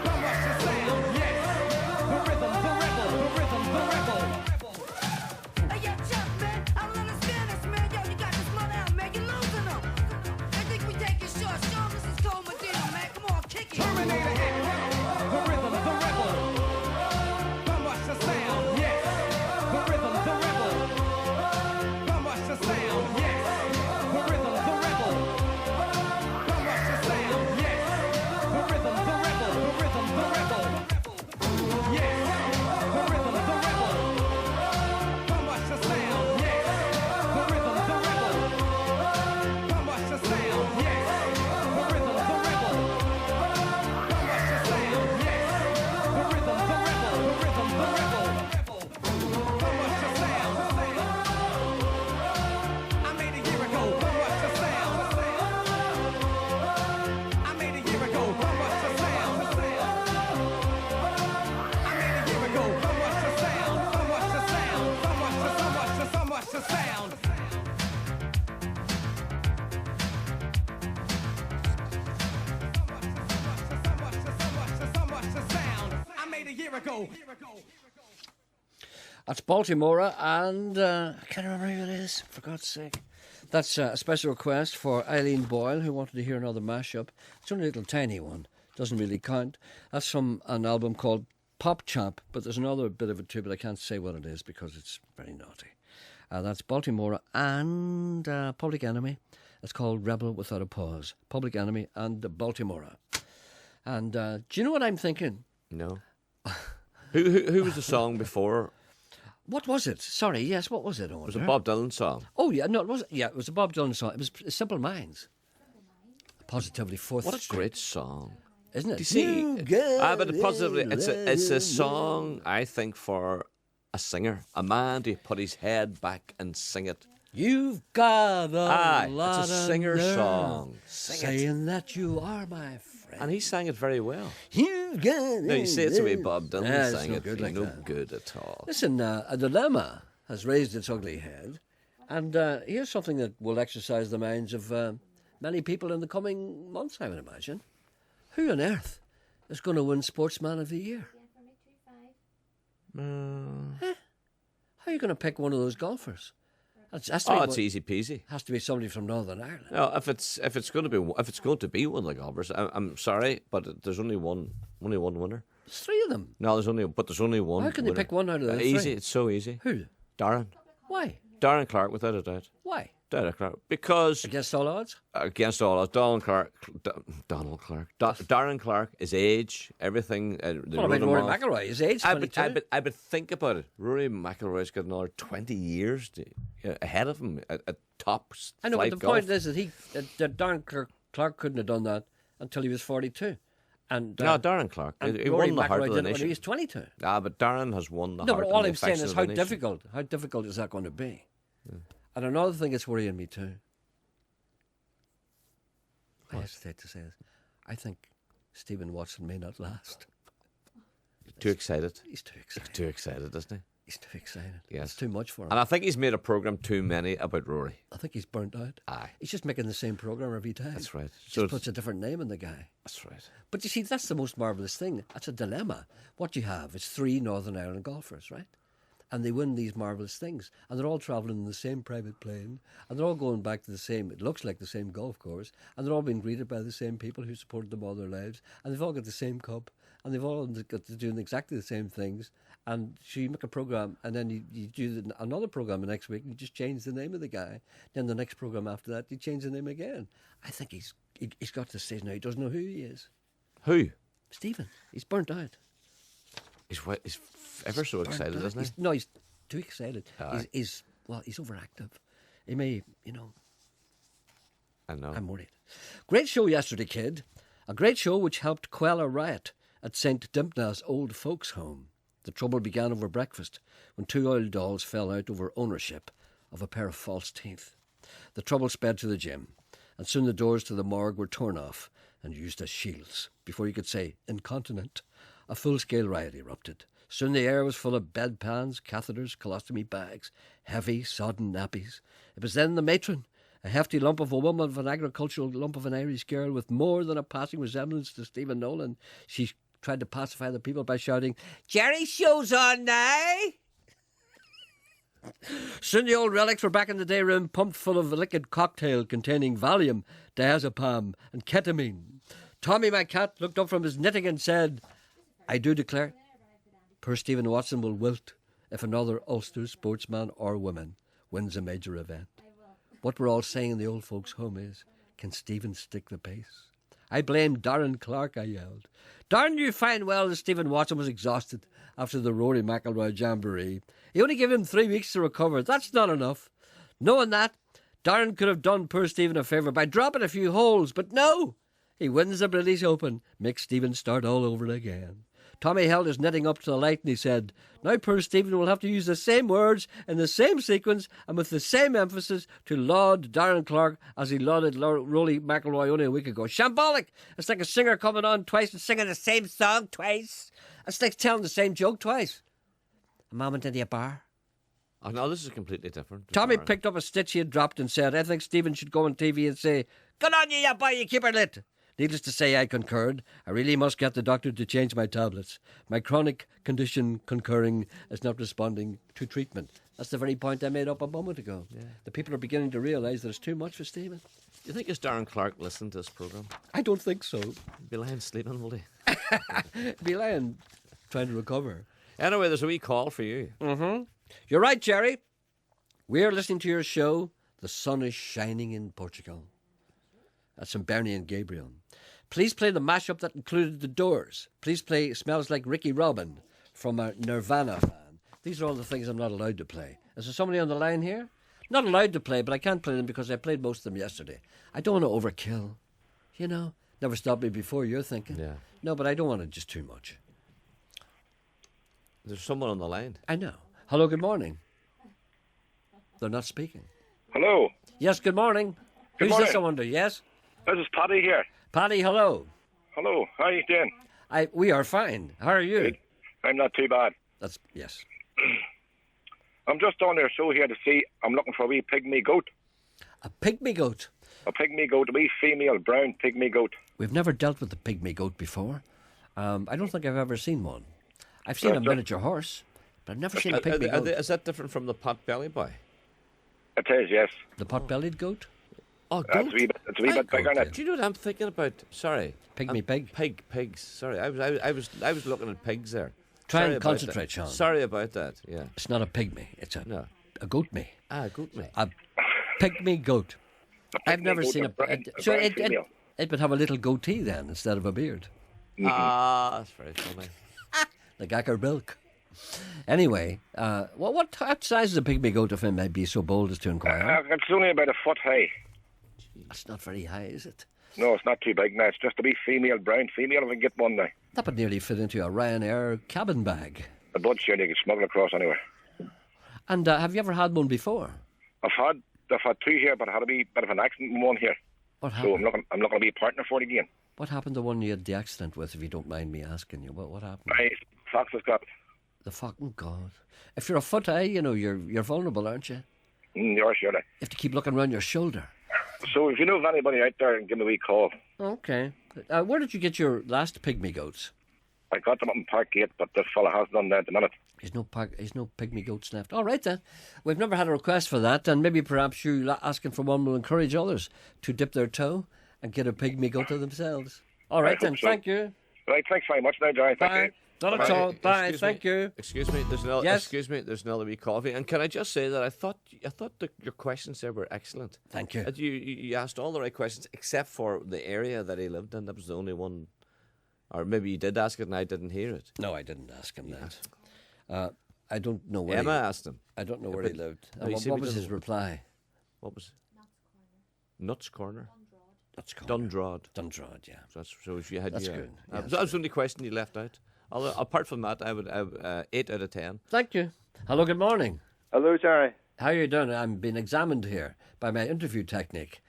How much the sound, yes. The rhythm, the rebel. The rhythm, the rebel. Hey, yo, Chuck, man, I don't understand this, man. Yo, you got this money out, man. You're losing them. I think we take it short. Show 'em this is Cold Medina, man. Come on, kick it. Terminator X. The rhythm, the rebel. How much the sound, yes. The rhythm, the rebel. How much the sound, yes. The rhythm, the rebel. How much the sound, yes. The rhythm, the rebel. The rhythm, the rebel. Yes. The rhythm, the rebel. How much the sound, yes. The rhythm, the rebel. How much the sound, yes. The rhythm, the rebel. How much the sound, yes. The rhythm, the rebel. The rhythm, the rebel. How much the sound? I made a year ago. How much the sound? I made a year ago. How much the sound? I made a year ago. How much the sound? How much the sound? How much the sound? I made a year ago. That's Baltimore, and I can't remember who it is, for God's sake. That's a special request for Eileen Boyle, who wanted to hear another mashup. It's only a little tiny one, doesn't really count. That's from an album called Pop Champ, but there's another bit of it too, but I can't say what it is because it's very naughty. That's Baltimore and Public Enemy. It's called Rebel Without a Pause. Public Enemy and Baltimore. And do you know what I'm thinking? No. Who was the song before? What was it? Sorry, yes, what was it? It was a Bob Dylan song. Oh, yeah, no, it wasn't. Yeah, it was a Bob Dylan song. It was Simple Minds. Positively Fourth What a Street. great song. Isn't it? Do you see? You got But positively, it's a it. song, I think, for a singer, a man to put his head back and sing it. You've got a lot it's a of singer nerve song. Sing saying that you are my friend. And he sang it very well. You've got No, you see, it's the way Bob Dylan Yeah, it's sang no it. good like no that. good at all. Listen, a dilemma has raised its ugly head, and here's something that will exercise the minds of many people in the coming months, I would imagine. Who on earth is going to win Sportsman of the Year? How are you going to pick one of those golfers? It's easy peasy. Has to be somebody from Northern Ireland. No, if it's going to be one of the golfers, I'm sorry, but there's only one winner. There's three of them. No, there's only one. How can they winner. pick one out of the Easy, three? it's so easy. Who? Darren. Why? Darren Clark, without a doubt. Why? Darren Clark, because against all odds. Darren Clark, his age, everything. What about Rory McIlroy? His age, 22. I would think about it. Rory McIlroy's got another 20 years ahead of him at top I know, flight but the golf. point is that Darren Clark couldn't have done that until he was 42. And no, Darren Clark. And He Rory won the heart McIlroy of the did it when nation. he was 22. But Darren has won the No, heart but all and the I'm saying affection is of how the nation. difficult is that going to be? And another thing that's worrying me too. I hesitate to say this. I think Stephen Watson may not last. Too excited. He's too excited. Too excited, isn't he? He's too excited. Yes. It's too much for him. And I think he's made a programme too many about Rory. I think he's burnt out. Aye. He's just making the same programme every time. That's right. Just puts a different name on the guy. That's right. But you see, that's the most marvellous thing. That's a dilemma. What you have is 3 Northern Ireland golfers, right? And they win these marvellous things. And they're all travelling in the same private plane. And they're all going back to the same, it looks like the same golf course. And they're all being greeted by the same people who supported them all their lives. And they've all got the same cup. And they've all got to doing exactly the same things. And so you make a programme, and then you do another programme the next week, and you just change the name of the guy. Then the next programme after that, you change the name again. I think he's got to the stage now, he doesn't know who he is. Who? Stephen. He's burnt out. He's ever so excited, isn't he? No, he's too excited. Aye. He's overactive. He may, I know. I'm worried. Great show yesterday, kid. A great show which helped quell a riot at St. Dimna's old folks' home. The trouble began over breakfast when 2 oil dolls fell out over ownership of a pair of false teeth. The trouble sped to the gym, and soon the doors to the morgue were torn off and used as shields. Before you could say incontinent, a full-scale riot erupted. Soon the air was full of bedpans, catheters, colostomy bags, heavy, sodden nappies. It was then the matron, a hefty lump of a woman, of an agricultural lump of an Irish girl with more than a passing resemblance to Stephen Nolan. She tried to pacify the people by shouting, "Gerry, show's on now!" Soon the old relics were back in the day room, pumped full of a liquid cocktail containing Valium, diazepam and ketamine. Tommy, my cat, looked up from his knitting and said, "I do declare, poor Stephen Watson will wilt if another Ulster sportsman or woman wins a major event." What we're all saying in the old folks' home is, can Stephen stick the pace? I blame Darren Clark, I yelled. Darren knew fine well that Stephen Watson was exhausted after the Rory McIlroy jamboree. He only gave him 3 weeks to recover. That's not enough. Knowing that, Darren could have done poor Stephen a favour by dropping a few holes, but no! He wins the British Open, makes Stephen start all over again. Tommy held his knitting up to the light and he said, "Now poor Stephen will have to use the same words in the same sequence and with the same emphasis to laud Darren Clark as he lauded Rory McIlroy only a week ago. Shambolic! It's like a singer coming on twice and singing the same song twice. It's like telling the same joke twice." A moment into a bar. Oh, no, this is completely different. Tommy picked up a stitch he had dropped and said, "I think Stephen should go on TV and say, 'Good on you boy, you keep her lit.'" Needless to say, I concurred. I really must get the doctor to change my tablets. My chronic condition concurring is not responding to treatment. That's the very point I made up a moment ago. Yeah. The people are beginning to realise that it's too much for Stephen. Do you think is Darren Clark listening to this programme? I don't think so. Be lying sleeping, will he? Be lying trying to recover. Anyway, there's a wee call for you. Mm-hmm. You're right, Gerry. We're listening to your show, The Sun is Shining in Portugal. That's from Bernie and Gabriel. Please play the mashup that included The Doors. Please play Smells Like Ricky Robin from a Nirvana fan. These are all the things I'm not allowed to play. Is there somebody on the line here? Not allowed to play, but I can't play them because I played most of them yesterday. I don't want to overkill. You know, never stopped me before, you're thinking. Yeah. No, but I don't want it just too much. There's someone on the line. I know. Hello, good morning. They're not speaking. Hello. Yes, good morning. Good Who's morning. this, I wonder? Yes? This is Paddy here. Paddy, hello. Hello. How are you doing? We are fine. How are you? Good. I'm not too bad. That's yes. I'm just on your show here to see. I'm looking for a wee pygmy goat. A pygmy goat? A pygmy goat, a wee female brown pygmy goat. We've never dealt with the pygmy goat before. I don't think I've ever seen one. I've seen a miniature horse, but I've never seen a pygmy goat. Is that different from the pot-belly boy? It is, yes. The pot-bellied goat? Oh, goat? It's a wee bit bigger than it. Do you know what I'm thinking about? Sorry. Pygmy pig? Pigs. Sorry, I was looking at pigs there. Try Sorry and about concentrate, that. Sean. Sorry about that, yeah. It's not a pygmy. It's a goat me. Ah, goat me. A pygmy goat. I've never goat, seen a brown- a So brown it female. would have a little goatee then instead of a beard. Ah, that's very funny. Like Acker milk. Anyway, what size is a pygmy goat if I may be so bold as to inquire? It's only about a foot high. That's not very high, is it? No, it's not too big now. It's just a wee female, brown female, if I can get one now. That would nearly fit into a Ryanair cabin bag. The blood sure you can smuggle across anywhere. And have you ever had one before? I've had two here, but I had a wee bit of an accident with one here. What So happened? I'm not going to be a partner for it again. What happened to one you had the accident with, if you don't mind me asking you? What happened? Fox has got. The fucking God. If you're a foot high, you know, you're vulnerable, aren't you? You are, surely. You have to keep looking around your shoulder. So if you know of anybody out there, give me a wee call. Okay. Where did you get your last pygmy goats? I got them up in Parkgate, but this fella has none there at the minute. There's no pygmy goats left. All right then. We've never had a request for that, and maybe perhaps you asking for one will encourage others to dip their toe and get a pygmy goat to themselves. All right then. So. Thank you. Right. Thanks very much, now, Jerry. Thank you. Not at all. Bye. Thank you. Excuse me. There's another. Yes? Excuse me. There's another wee coffee. And can I just say that I thought your questions there were excellent. Thank you. That you asked all the right questions except for the area that he lived in. That was the only one. Or maybe you did ask it and I didn't hear it. No, I didn't ask him that. I don't know where Emma asked him. I don't know where but- he lived. No, you see, what we was don't- his reply? What was it? Nuts Corner. Nuts Corner. Dundrod. Dundrod, yeah. So if you had That's your, good. that was the only question you left out. Apart from that, I would 8 out of 10. Thank you. Hello, good morning. Hello, Jerry. How are you doing? I'm being examined here by my interview technique.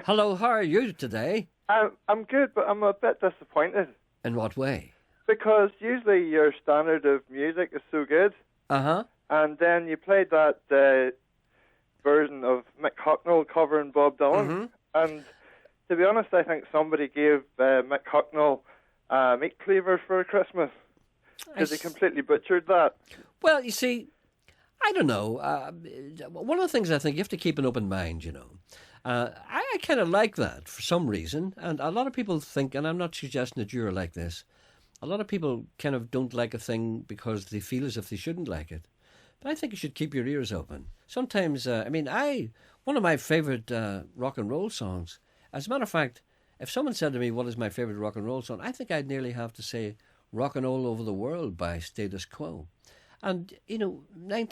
Hello, how are you today? I'm good, but I'm a bit disappointed. In what way? Because usually your standard of music is so good. Uh-huh. And then you played that version of Mick Hucknall covering Bob Dylan. Mm-hmm. And to be honest, I think somebody gave Mick Hucknall meat cleavers for Christmas. Because he completely butchered that. Well, you see, I don't know. One of the things I think you have to keep an open mind, you know. I kind of like that for some reason. And a lot of people think, and I'm not suggesting that you're like this, a lot of people kind of don't like a thing because they feel as if they shouldn't like it. But I think you should keep your ears open. Sometimes, one of my favourite rock and roll songs, as a matter of fact, if someone said to me, what is my favourite rock and roll song, I think I'd nearly have to say Rock and All Over the World by Status Quo. And, you know, nine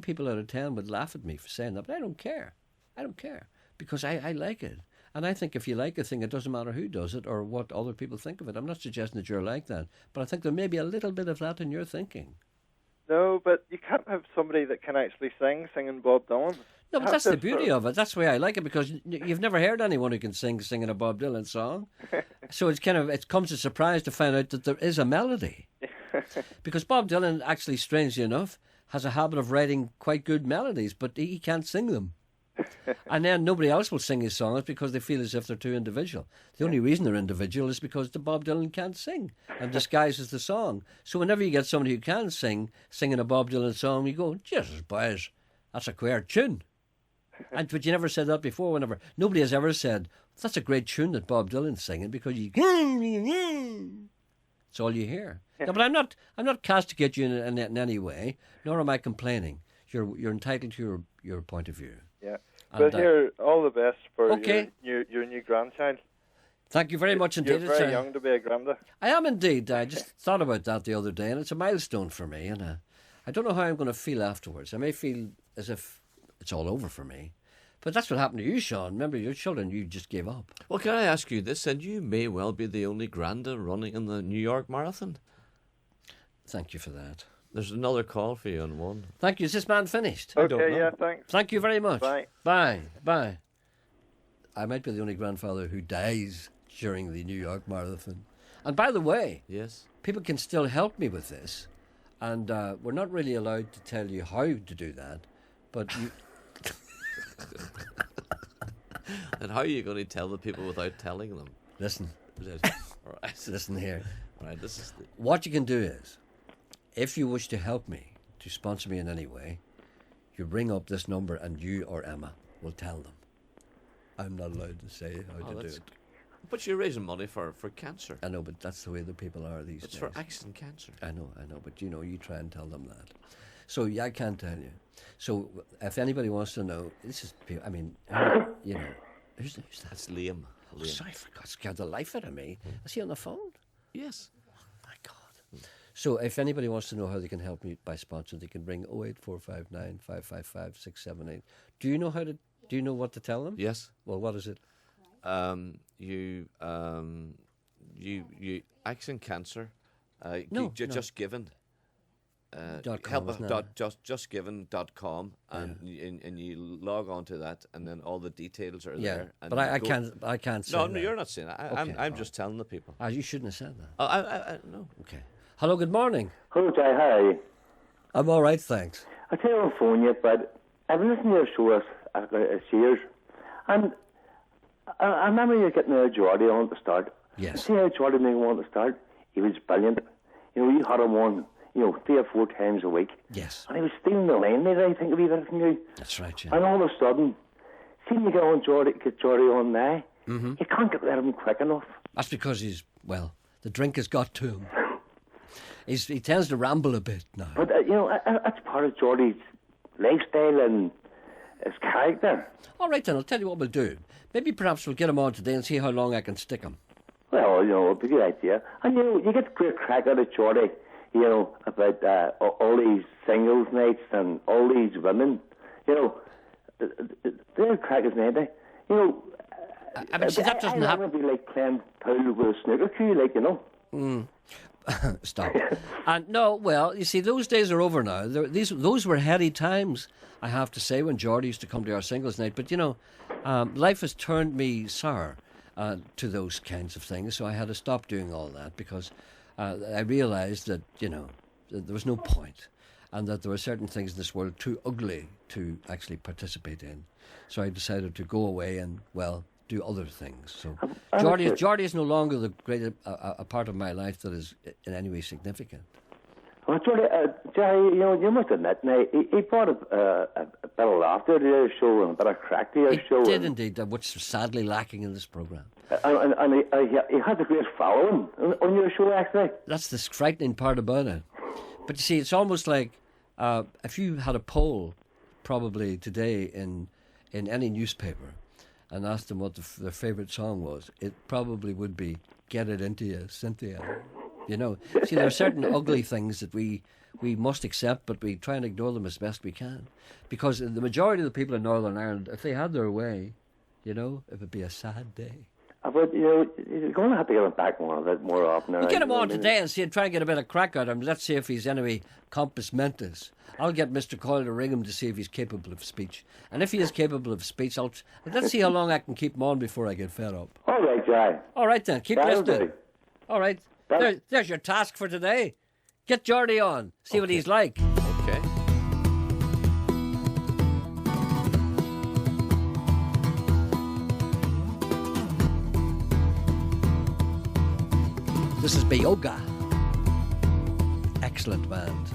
people out of 10 would laugh at me for saying that, but I don't care. I don't care because I like it. And I think if you like a thing, it doesn't matter who does it or what other people think of it. I'm not suggesting that you're like that, but I think there may be a little bit of that in your thinking. No, but you can't have somebody that can actually singing Bob Dylan. No, but that's the beauty of it. That's the way I like it because you've never heard anyone who can singing a Bob Dylan song. So it comes as a surprise to find out that there is a melody. Because Bob Dylan, actually, strangely enough, has a habit of writing quite good melodies, but he can't sing them. And then nobody else will sing his songs because they feel as if they're too individual. The only reason they're individual is because the Bob Dylan can't sing and disguises the song. So whenever you get somebody who can singing a Bob Dylan song, you go, Jesus, boys, that's a queer tune. But you never said that before. Nobody has ever said that's a great tune that Bob Dylan's singing because you. It's all you hear. No, but I'm not castigating you in any way, nor am I complaining. You're entitled to your point of view. Yeah, And, but here, all the best for okay. your new grandchild. Thank you very much indeed. You're very young to be a granda. I am indeed. I just thought about that the other day, and it's a milestone for me. And I don't know how I'm going to feel afterwards. I may feel as if it's all over for me. But that's what happened to you, Sean. Remember, your children, you just gave up. Well, can I ask you this? And you may well be the only granda running in the New York Marathon. Thank you for that. There's another call for you on one. Thank you. Is this man finished? Okay, yeah, thanks. Thank you very much. Bye. Bye. Bye. I might be the only grandfather who dies during the New York Marathon. And by the way, yes, people can still help me with this. And we're not really allowed to tell you how to do that. But you... And how are you going to tell the people without telling them? Listen. All right. Listen here. All right, this is What you can do is, if you wish to help me, to sponsor me in any way, you bring up this number and you or Emma will tell them. I'm not allowed to say how to do it. But you're raising money for cancer. I know, but that's the way the people are these days. It's for accident cancer. I know, but you try and tell them that. So yeah, I can't tell you. So if anybody wants to know, this is, I mean, who's that? That's Liam. Oh, sorry, I forgot. Scared the life out of me. Is he on the phone? Yes. Oh my God. So if anybody wants to know how they can help me by sponsoring, they can ring 08459 555 678. Do you know how to Do you know what to tell them? Yes. Well, what is it? You accent cancer. No, just given. .com, isn't it? Justgiven.com and you log on to that, and then all the details are Yeah, there. And but I can't say No, that. you're not saying that. I'm just telling the people. You shouldn't have said that. I no. Okay. Hello, good morning. Hello, Jay, how are you? I'm all right, thanks. I tell you on phone yet, but I've been listening to your show as years, and I remember you getting Geordie on at the start. Yes. See how Geordie made him on at the start? He was brilliant. You know, you had him on, 3 or 4 times a week. Yes. And he was stealing the limelight, I think, of even from you. That's right, yeah. And all of a sudden, seeing you get Geordie on now, Mm-hmm. you can't get rid of him quick enough. That's because the drink has got to him. He tends to ramble a bit now. But, that's part of Geordie's lifestyle and his character. All right, then, I'll tell you what we'll do. Maybe perhaps we'll get him on today and see how long I can stick him. Well, it'd be a good idea. And, you get great crack out of Geordie, about all these singles nights and all these women. They're crackers, ain't they? See, that doesn't happen. I would be like playing pool with a snooker cue, Stop. And no, well, you see, those days are over now. Those were heady times, I have to say, when Geordie used to come to our singles night. But, life has turned me sour to those kinds of things, so I had to stop doing all that because I realised that, that there was no point and that there were certain things in this world too ugly to actually participate in. So I decided to go away and, do other things. So Geordie is no longer the great a part of my life that is in any way significant. Well, Jerry, you must admit, now, he brought a bit of laughter to your show and a bit of crack to your show. He did indeed, which is sadly lacking in this programme. And he had a great following on your show, actually. That's the frightening part about it. But you see, it's almost like if you had a poll, probably today in any newspaper, and asked them what their favourite song was, it probably would be "Get It Into You, Cynthia." See, there are certain ugly things that we must accept, but we try and ignore them as best we can. Because the majority of the people in Northern Ireland, if they had their way, it would be a sad day. But, you're going to have to get him back a bit more often. We'll get him on today and try and get a bit of crack out of him. Let's see if he's anyway compos mentis. I'll get Mr. Coyle to ring him to see if he's capable of speech. And if he is capable of speech, let's see how long I can keep him on before I get fed up. All right, Jay. All right, then. Keep listening. All right. There's your task for today. Get Geordie on. See what he's like. Okay. This is Beyoga. Excellent band.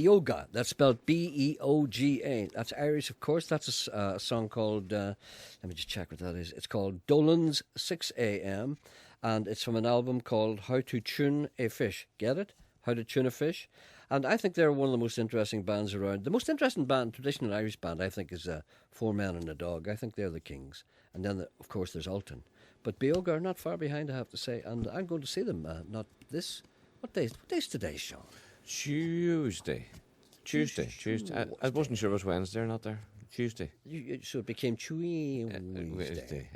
Beoga. That's spelled Beoga. That's Irish, of course. That's a song called, let me just check what that is. It's called Dolan's 6 a.m. And it's from an album called How to Tune a Fish. Get it? How to Tune a Fish. And I think they're one of the most interesting bands around. The most interesting band, traditional Irish band, I think, is Four Men and a Dog. I think they're the kings. And then, of course, there's Alton. But Beoga are not far behind, I have to say. And I'm going to see them. Not this. What day's today, Sean? Tuesday. I wasn't sure it was Wednesday or not there. Tuesday. So it became Chewy Wednesday.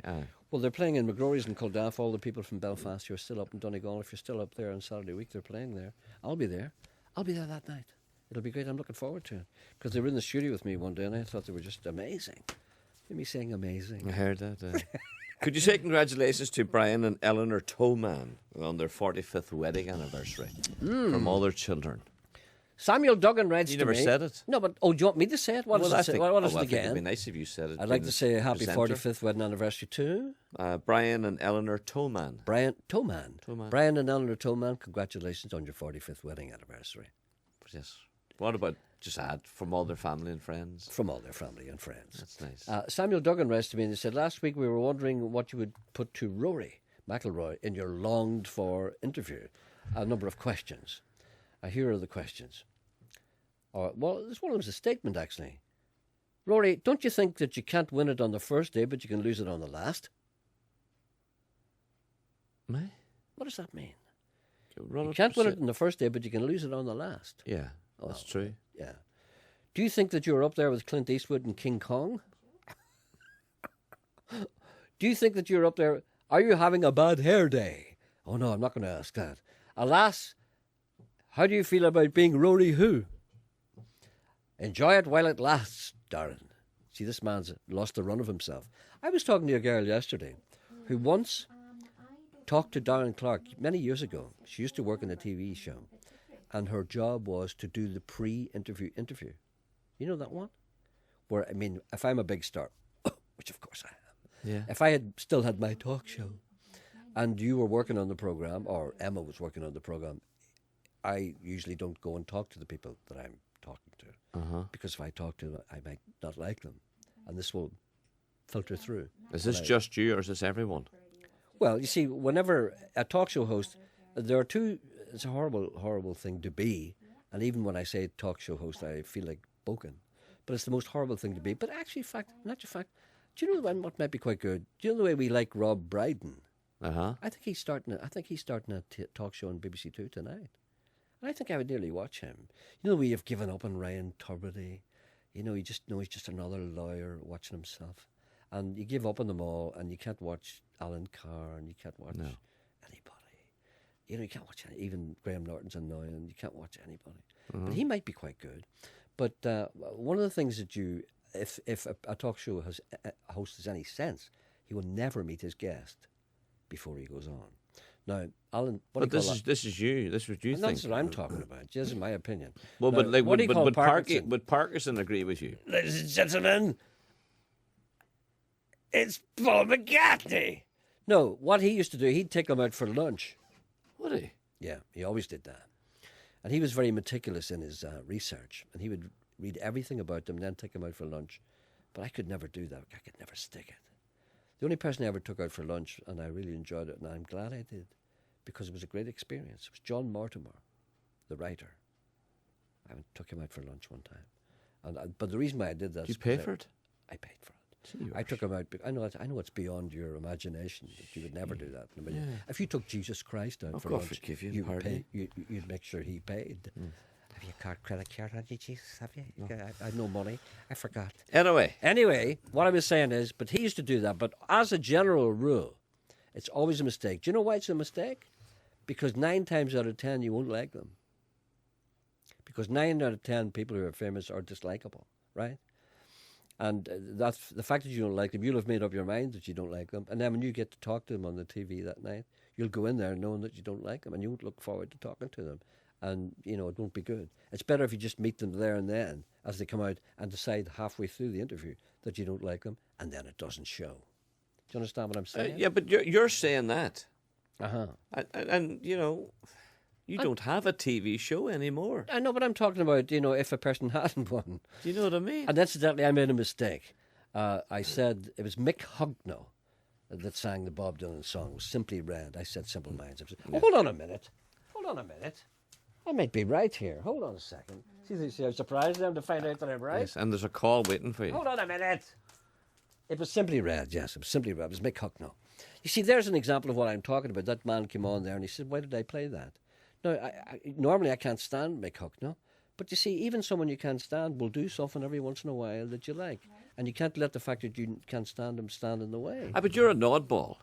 Well, they're playing in McGrory's and Culdaff. All the people from Belfast who are still up in Donegal, if you're still up there on Saturday week, they're playing there. I'll be there. I'll be there that night. It'll be great. I'm looking forward to it. Because they were in the studio with me one day and I thought they were just amazing. Hear me saying amazing. I heard that. Could you say congratulations to Brian and Eleanor Toman on their 45th wedding anniversary from all their children? Samuel Duggan writes to me. You never said it. No, but do you want me to say it? What does it say? What is it again? It'd be nice if you said it. I'd like to say a happy 45th wedding anniversary to Brian and Eleanor Toman. Brian and Eleanor Toman, congratulations on your 45th wedding anniversary. Yes. What about just add from all their family and friends? From all their family and friends. That's nice. Samuel Duggan writes to me and he said, last week we were wondering what you would put to Rory McIlroy in your longed-for interview. A number of questions. Here are the questions. Well, this one was a statement, actually. Rory, don't you think that you can't win it on the first day, but you can lose it on the last? Me? What does that mean? You can't win it on the first day, but you can lose it on the last. Yeah, that's true. Yeah. Do you think that you're up there with Clint Eastwood and King Kong? Do you think that you're up there? Are you having a bad hair day? Oh, no, I'm not going to ask that. Alas, how do you feel about being Rory who? Enjoy it while it lasts, Darren. See, this man's lost the run of himself. I was talking to a girl yesterday who once talked to Darren Clark many years ago. She used to work in a TV show, and her job was to do the pre-interview interview. You know that one? Where, I mean, if I'm a big star, which of course I am, yeah. If I had still had my talk show and you were working on the programme, or Emma was working on the programme, I usually don't go and talk to the people that I'm talking to. Because if I talk to them, I might not like them. And this will filter through. Is this just you or is this everyone? Well, you see, whenever a talk show host, there are two, it's a horrible, horrible thing to be. And even when I say talk show host, I feel like boken. But it's the most horrible thing to be. But actually, in actual fact, do you know what might be quite good? Do you know the way we like Rob Brydon? I think he's starting a talk show on BBC Two tonight. And I think I would nearly watch him. You know, we have given up on Ryan Tubridy. You know, you just know he's just another lawyer watching himself. And you give up on them all, and you can't watch Alan Carr, and you can't watch anybody. You know, you can't watch even Graham Norton's annoying. You can't watch anybody. But he might be quite good. But one of the things that if a talk show host has any sense, he will never meet his guest before he goes on. Now, Alan, this is you. This is what you think. That's what I'm talking about. This is my opinion. Well, now, would Parkinson agree with you? Ladies and gentlemen, it's Paul McCartney. No, what he used to do, he'd take them out for lunch. Would he? Yeah, he always did that. And he was very meticulous in his research. And he would read everything about them, then take them out for lunch. But I could never do that. I could never stick it. The only person I ever took out for lunch, and I really enjoyed it, and I'm glad I did, because it was a great experience. It was John Mortimer, the writer. I took him out for lunch one time. But the reason why I did that... Did you pay for it? I paid for it. I took him out. I know it's beyond your imagination that you would never do that. I mean, if you took Jesus Christ out for lunch, you'd make sure he paid. Have you a credit card on you, Jesus? Have you? No. I have no money. I forgot. Anyway, what I was saying is, but he used to do that. But as a general rule, it's always a mistake. Do you know why it's a mistake? Because 9 times out of 10, you won't like them. Because 9 out of 10 people who are famous are dislikable, right? And that's the fact that you don't like them. You'll have made up your mind that you don't like them. And then when you get to talk to them on the TV that night, you'll go in there knowing that you don't like them, and you won't look forward to talking to them. And, you know, it won't be good. It's better if you just meet them there and then as they come out and decide halfway through the interview that you don't like them, and then it doesn't show. Do you understand what I'm saying? Yeah, but you're saying that. Uh-huh. And you know, You don't have a TV show anymore. I know, but I'm talking about, if a person hadn't one. Do you know what I mean? And incidentally, I made a mistake. I said it was Mick Hucknall that sang the Bob Dylan song, Simply Red. I said Simple Minds. Hold on a minute. I might be right here. Hold on a second. See how surprised I am to find out that I'm right? Yes, and there's a call waiting for you. Hold on a minute. It was Simply Red, yes. It was Simply Red. It was Mick Hucknall. You see, there's an example of what I'm talking about. That man came on there and he said, why did I play that? Now, normally I can't stand Mick Hucknall. But you see, even someone you can't stand will do something every once in a while that you like. And you can't let the fact that you can't stand him stand in the way. But you're an oddball.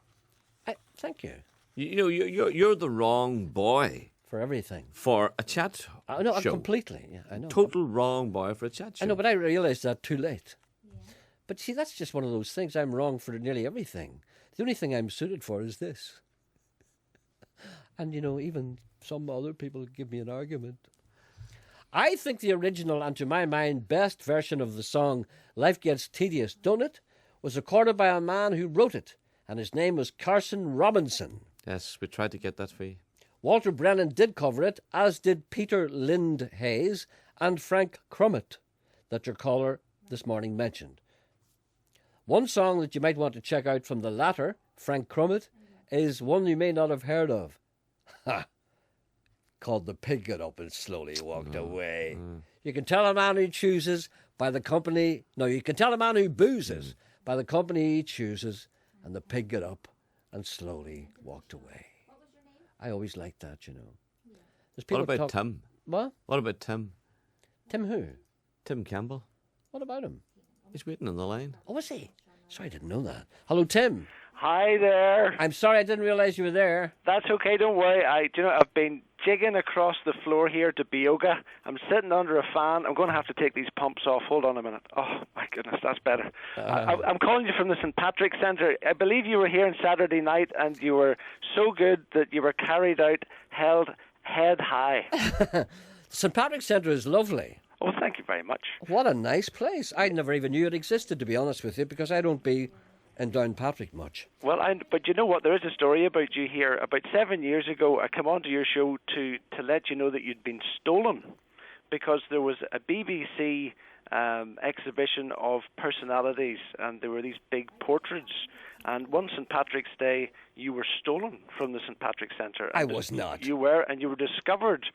Thank you. You're the wrong boy. For everything. For a chat no, show. Completely. Yeah, I know. Total wrong boy for a chat show. I know, but I realised that too late. Yeah. But see, that's just one of those things. I'm wrong for nearly everything. The only thing I'm suited for is this. And, even some other people give me an argument. I think the original and, to my mind, best version of the song Life Gets Tedious, Don't It? Was recorded by a man who wrote it, and his name was Carson Robinson. Yes, we tried to get that for you. Walter Brennan did cover it, as did Peter Lind Hayes and Frank Crummett, that your caller this morning mentioned. One song that you might want to check out from the latter, Frank Crummett, is one you may not have heard of. Called The Pig Got Up and Slowly Walked Away. You can tell a man who chooses by the company... No, you can tell a man who boozes by the company he chooses, and the pig got up and slowly walked away. I always liked that, There's people what about Tim? What? What about Tim? Tim who? Tim Campbell. What about him? He's waiting on the line. Oh, is he? Sorry, I didn't know that. Hello, Tim. Hi there. I'm sorry, I didn't realise you were there. That's okay, don't worry. I've been jigging across the floor here to Bioga. I'm sitting under a fan. I'm going to have to take these pumps off. Hold on a minute. Oh, my goodness, that's better. I'm calling you from the St. Patrick's Centre. I believe you were here on Saturday night and you were so good that you were carried out, held head high. St. Patrick's Centre is lovely. Oh, thank you very much. What a nice place. I never even knew it existed, to be honest with you, because I don't be in Downpatrick much. Well, but you know what? There is a story about you here. About 7 years ago, I came onto your show to let you know that you'd been stolen, because there was a BBC exhibition of personalities, and there were these big portraits. And one St. Patrick's Day, you were stolen from the St. Patrick's Centre. I was not. You were, and you were discovered.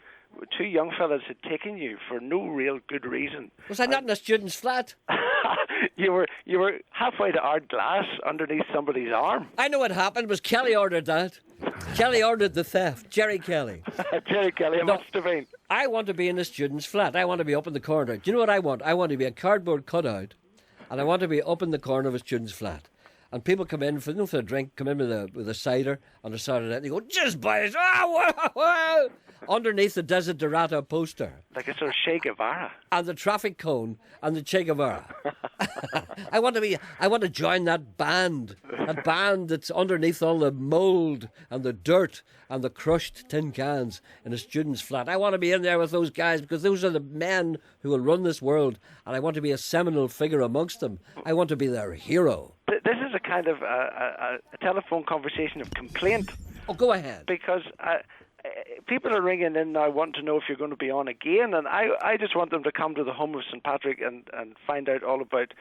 Two young fellas had taken you for no real good reason. Was I not in a student's flat? You were halfway to Ard Glass underneath somebody's arm. I know what happened. Was Kelly ordered that? Kelly ordered the theft. Gerry Kelly. Gerry Kelly, it must have been. I want to be in a student's flat. I want to be up in the corner. Do you know what I want? I want to be a cardboard cutout, and I want to be up in the corner of a student's flat. And people come in for a drink, come in with a cider on a Saturday night, and they go, just buy it. Oh, underneath the Desiderata poster. Like a sort of Che Guevara. And the traffic cone and the Che Guevara. I want to join that band that's underneath all the mould and the dirt and the crushed tin cans in a student's flat. I want to be in there with those guys, because those are the men who will run this world, and I want to be a seminal figure amongst them. I want to be their hero. This is a kind of a telephone conversation of complaint. Oh, go ahead. Because people are ringing in now wanting to know if you're going to be on again, and I just want them to come to the home of St. Patrick and find out all about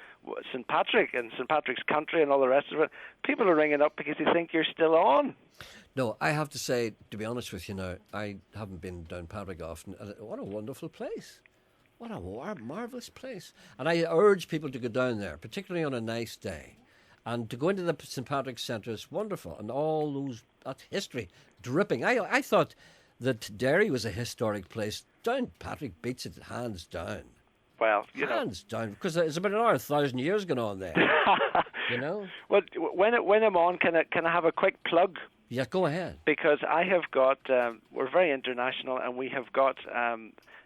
St. Patrick and St. Patrick's country and all the rest of it. People are ringing up because they think you're still on. No, I have to say, to be honest with you now, I haven't been down Patrick often. What a wonderful place. What a marvellous place. And I urge people to go down there, particularly on a nice day. And to go into the St. Patrick's Centre is wonderful. And all that history dripping. I thought that Derry was a historic place. Downpatrick beats it hands down. Well, hands down, because it's about another 1,000 years going on there. Well, when I'm on, can I have a quick plug? Yeah, go ahead. Because I have got, we're very international, and we have got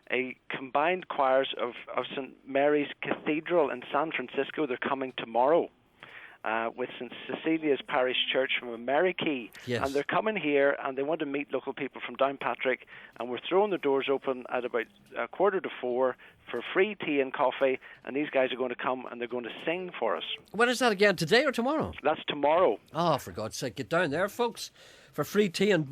a combined choirs of St. Mary's Cathedral in San Francisco. They're coming tomorrow. With St. Cecilia's Parish Church from Amerikey. Yes. And they're coming here and they want to meet local people from Downpatrick, and we're throwing the doors open at about 3:45 for free tea and coffee, and these guys are going to come and they're going to sing for us. When is that again, today or tomorrow? That's tomorrow. Oh, for God's sake, get down there, folks, for free tea and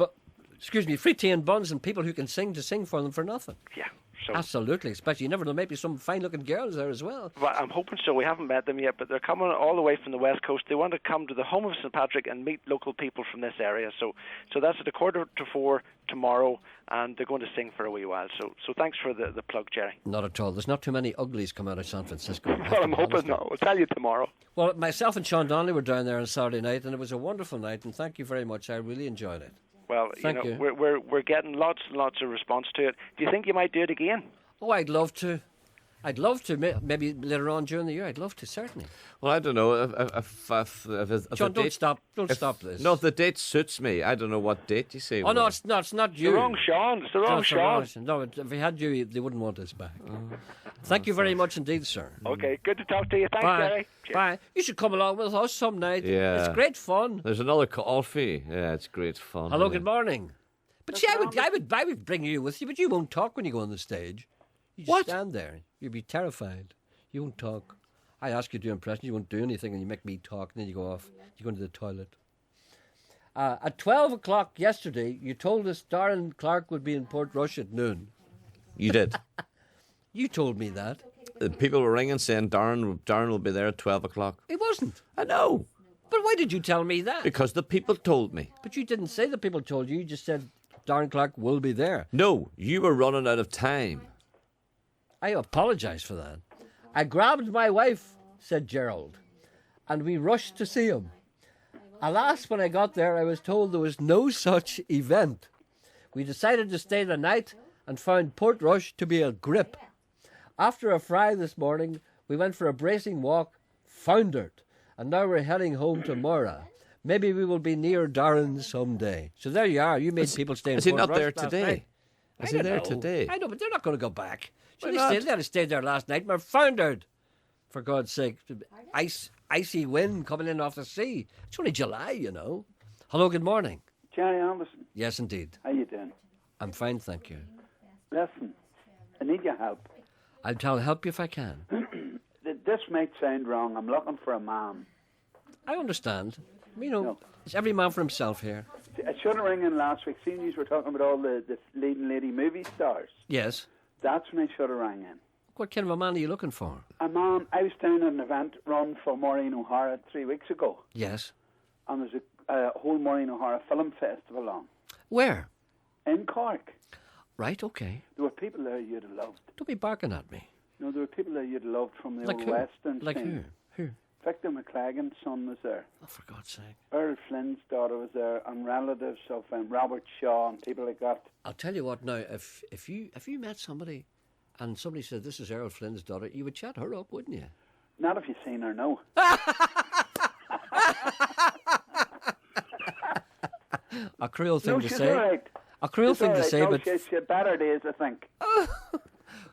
excuse me, free tea and buns and people who can sing to sing for them for nothing. Yeah. So, absolutely, especially you never know, maybe some fine-looking girls there as well. Well, I'm hoping so. We haven't met them yet, but they're coming all the way from the West Coast. They want to come to the home of St. Patrick and meet local people from this area. So that's at 3:45 tomorrow, and they're going to sing for a wee while. So thanks for the plug, Gerry. Not at all. There's not too many uglies come out of San Francisco. Well, I'm hoping not. I'll tell you tomorrow. Well, myself and Sean Donnelly were down there on Saturday night, and it was a wonderful night, and thank you very much. I really enjoyed it. Well, Thank you. we're getting lots and lots of response to it. Do you think you might do it again? Oh, I'd love to. Maybe later on during the year. I'd love to, certainly. Well, I don't know if John, the don't stop this. No, if the date suits me, I don't know what date you say. Oh no, it's not you. The wrong Sean. It's the wrong Sean. No, if we had you, they wouldn't want us back. Thank you very much indeed, sir. Okay, good to talk to you. Thanks, Bye. Gerry. Bye. You should come along with us some night. Yeah, it's great fun. There's another coffee. Yeah, it's great fun. Hello, good morning. But see, I would bring you with you, but you won't talk when you go on the stage. You just stand there. You'll be terrified. You won't talk. I ask you to do impressions. You won't do anything, and you make me talk. And then you go off. You go into the toilet. At 12 o'clock yesterday, you told us Darren Clark would be in Portrush at noon. You did. You told me that. People were ringing saying Darren will be there at 12 o'clock. He wasn't. I know. But why did you tell me that? Because the people told me. But you didn't say the people told you. You just said Darren Clark will be there. No, you were running out of time. I apologise for that. I grabbed my wife, said Gerald, and we rushed to see him. Alas, when I got there, I was told there was no such event. We decided to stay the night and found Portrush to be a grip. After a fry this morning, we went for a bracing walk, foundered, and now we're heading home to Mora. Maybe we will be near Darren someday. So there you are. You made people stay in Portrush. Is he not there today? I Is he don't there know. today? I know, but they're not going to go back. Why They not? had stayed there last night. We're foundered. For God's sake. Icy wind coming in off the sea. It's only July, you know. Hello, good morning. Gerry Anderson. Yes, indeed. How you doing? I'm fine, thank you. Listen, I need your help. I'll help you if I can. This might sound wrong. I'm looking for a man. I understand. You know, it's every man for himself here. I should have rang in last week. Seeing you were talking about all the leading lady movie stars. Yes. That's when I should have rang in. What kind of a man are you looking for? A man, I was down at an event run for Maureen O'Hara 3 weeks ago. Yes. And there's a whole Maureen O'Hara film festival on. Where? In Cork. Right, okay. There were people there you'd have loved. Don't be barking at me. No, there were people there you'd have loved from the Like old who? Western Like scene. who? Victor McLagan's son was there. Oh, for God's sake. Earl Flynn's daughter was there, and relatives of Robert Shaw and people like that. I'll tell you what now, if you met somebody and somebody said this is Earl Flynn's daughter, you would chat her up, wouldn't you? Not if you've seen her, no. A cruel thing No, to she's say. all right. A cruel She's thing all to right. say, No, but she's had better days, I think.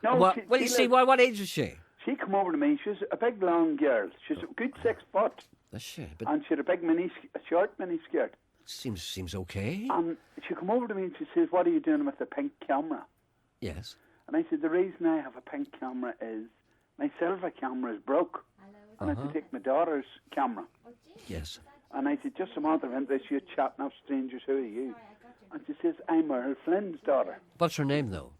No, what? she- Well, you she see, lived- what age is she? She come over to me. She's a big, long girl. She's a good 6 foot. That's she. But And she had a big a short mini skirt. seems okay. And she come over to me and she says, "What are you doing with the pink camera?" Yes. And I said, "The reason I have a pink camera is my silver camera is broke. And I had to take my daughter's camera." Yes. And I said, "Just a matter of interest, you're chatting up strangers, who are you?" And she says, "I'm Earl Flynn's daughter." What's her name, though?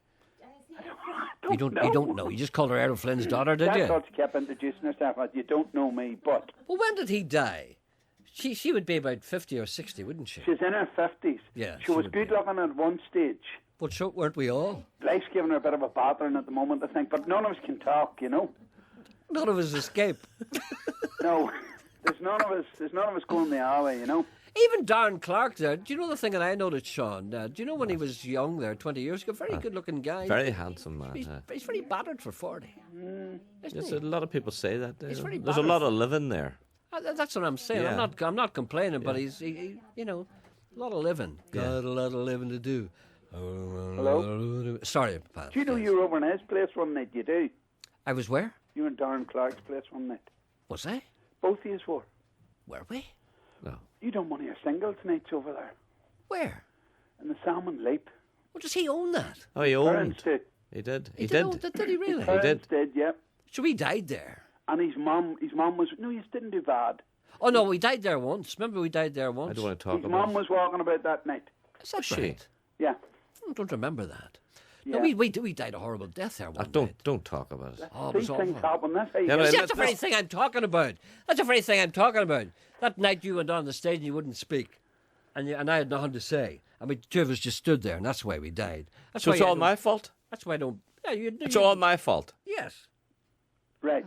You don't know. You just called her Errol Flynn's daughter, did That's you? what she kept introducing herself as. You don't know me, but... Well, when did he die? She would be about 50 or 60, wouldn't she? She's in her 50s. Yeah, She she was would good looking at one stage. But so weren't we all? Life's giving her a bit of a battering at the moment, I think, but none of us can talk, you know. None of us escape. No, there's none of us going the alley, you know. Even Darren Clark there. Do you know the thing that I noticed, Sean? Do you know when he was young there, 20 years ago? Very good-looking guy. Very handsome man. He's very battered for 40. Yes, a lot of people say that. He's very There's a lot of living there. That's what I'm saying. Yeah. I'm not complaining, but he you know, a lot of living. Yeah. Got a lot of living to do. Hello? Sorry, Pat. Do you know you were over in his place one night? You do? I was where? You were in Darren Clark's place one night. Was I? Both of you were. Were we? No. You done one of your singles nights over there. Where? In the Salmon Leap. Well, does he own that? Oh, he Parents owned. did. He did. He did. Did he really? His parents did, yeah. So he died there. And his mum was... No, he didn't do bad. Oh, no, we died there once. Remember we died there once? I don't want to talk His about mum was walking about that night. Is that she? right? Yeah. I don't remember that. Yeah. No, we died a horrible death there one night. Don't talk about it. Oh, it These was things awful. happen. That's how you Yeah, get- no, That's the very thing I'm talking about. That's the very thing I'm talking about. That night you went on the stage and you wouldn't speak. And I had nothing to say. I mean, two of us just stood there, and that's why we died. That's So why it's I all don't- my fault? That's why I don't... Yeah, It's all my fault? Yes. Right.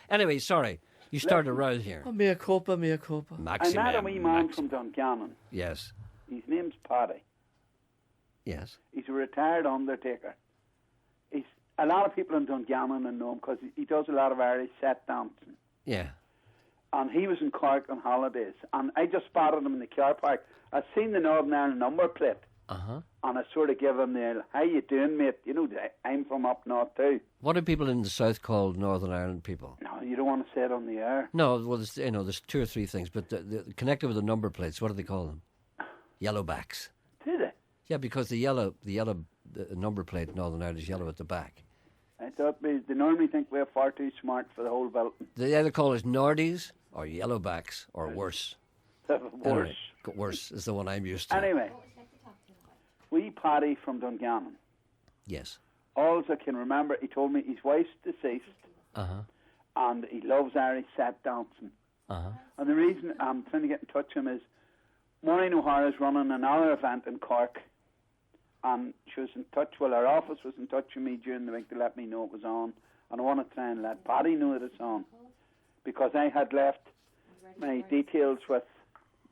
Anyway, sorry. You started around here. Oh, mea culpa, mea culpa. I met a wee man from Dungannon. Yes. His name's Paddy. Yes. He's a retired undertaker. He's a lot of people in Dungannon know him because he does a lot of Irish set dancing. Yeah. And he was in Cork on holidays. And I just spotted him in the car park. I seen the Northern Ireland number plate. Uh-huh. And I sort of give him the, how you doing, mate? You know, I'm from up north too. What do people in the south call Northern Ireland people? No, you don't want to say it on the air. No, well, there's two or three things, but the connected with the number plates, what do they call them? Yellowbacks. Do they? Yeah, because the number plate in Northern Ireland is yellow at the back. I thought they normally think we're far too smart for the whole belt. They either call us Nordies or Yellowbacks or worse. Worse. Anyway, worse is the one I'm used to. Anyway, wee Paddy from Dungannon. Yes. All I can remember, he told me his wife's deceased Uh-huh. and he loves Irish set dancing. Uh-huh. And the reason I'm trying to get in touch with him is Maureen O'Hara's running another event in Cork, and she was in touch, well, her office was in touch with me during the week to let me know it was on, and I want to try and let Paddy know that it's on, because I had left my details with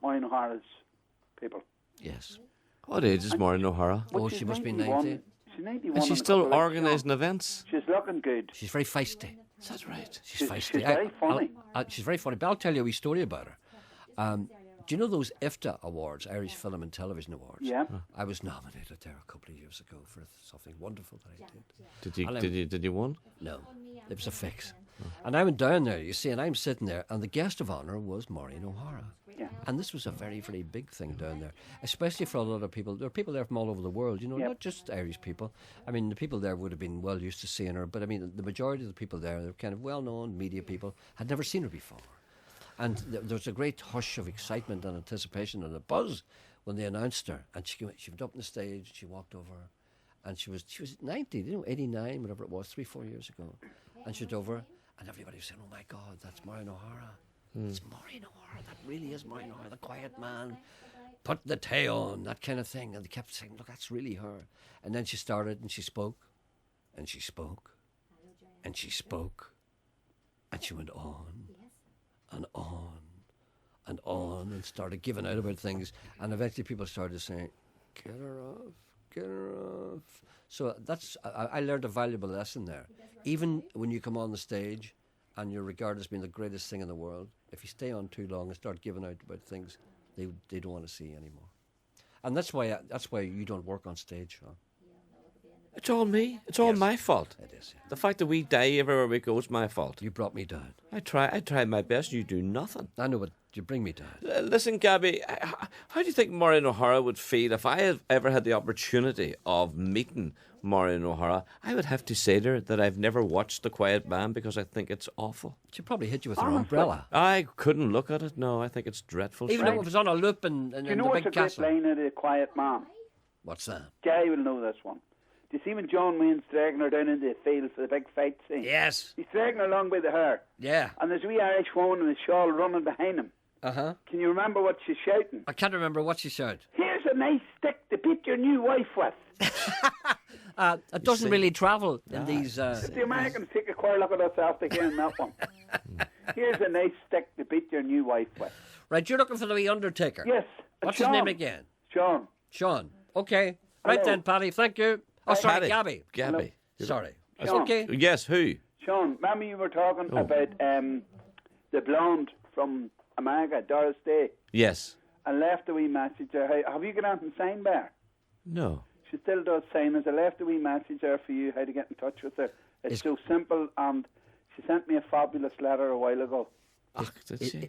Maureen O'Hara's people. Yes. What age is Maureen O'Hara? Oh, she must be 90. She's 91. And she's on still the colour. organising events? She's looking good. She's very feisty. Is that right? She's feisty. She's very funny. She's very funny, but I'll tell you a wee story about her. Do you know those IFTA Awards, Irish Film and Television Awards? Yeah. I was nominated there a couple of years ago for something wonderful that I did. Did you win? No, it was a fix. And I went down there, you see, and I'm sitting there, and the guest of honour was Maureen O'Hara. Yeah. And this was a very, very big thing down there, especially for a lot of people. There are people there from all over the world, you know, not just Irish people. I mean, the people there would have been well used to seeing her, but I mean, the majority of the people there, they're kind of well-known media people, had never seen her before. And there was a great hush of excitement and anticipation and a buzz when they announced her. And she went up on the stage, she walked over, and she was 90, 89, whatever it was, 3-4 years ago. And she went over, and everybody was saying, "Oh my God, that's Maureen O'Hara. It's Maureen O'Hara. That really is Maureen O'Hara, the quiet man. Put the tay on," that kind of thing. And they kept saying, "Look, that's really her." And then she started, and she spoke, and she spoke, and she spoke, and she went on, and on, and on, and started giving out about things. And eventually people started saying, "Get her off, get her off." So I learned a valuable lesson there. Even when you come on the stage and you're regarded as being the greatest thing in the world, if you stay on too long and start giving out about things they don't want to see anymore. And that's why you don't work on stage, Sean. It's all me. It's all my fault. It is. Yeah. The fact that we die everywhere we go is my fault. You brought me down. I try my best. You do nothing. I know, but you bring me down. Listen, Gabby, how do you think Maureen O'Hara would feel if I had ever had the opportunity of meeting Maureen O'Hara? I would have to say to her that I've never watched The Quiet Man because I think it's awful. She'd probably hit you with her umbrella. I couldn't look at it. No, I think it's dreadful. Even though it was on a loop in Do you the know what's big a great castle. line of The Quiet Man? What's that? Gerry will know this one. Do you see when John Wayne's dragging her down into the field for the big fight scene? Yes. He's dragging her along by the hair. Yeah. And there's a wee Irish woman in a shawl running behind him. Uh-huh. Can you remember what she's shouting? I can't remember what she said. "Here's a nice stick to beat your new wife with." It doesn't really travel in these... The Americans take a queer look at us after hearing that one. "Here's a nice stick to beat your new wife with." Right, you're looking for the wee Undertaker? Yes. What's Sean. his name again? Sean. Sean. Okay. Right Hello. then, Paddy. Thank you. Oh, sorry, Paddy. Gabby. Sorry. It's Sean. okay. Yes, who? Sean, remember you were talking about the blonde from America, Doris Day, Yes. and left a wee message there. Hey, have you got anything signed there? No. She still does sign us. I left a wee message there for you how to get in touch with her. It's so simple, and she sent me a fabulous letter a while ago.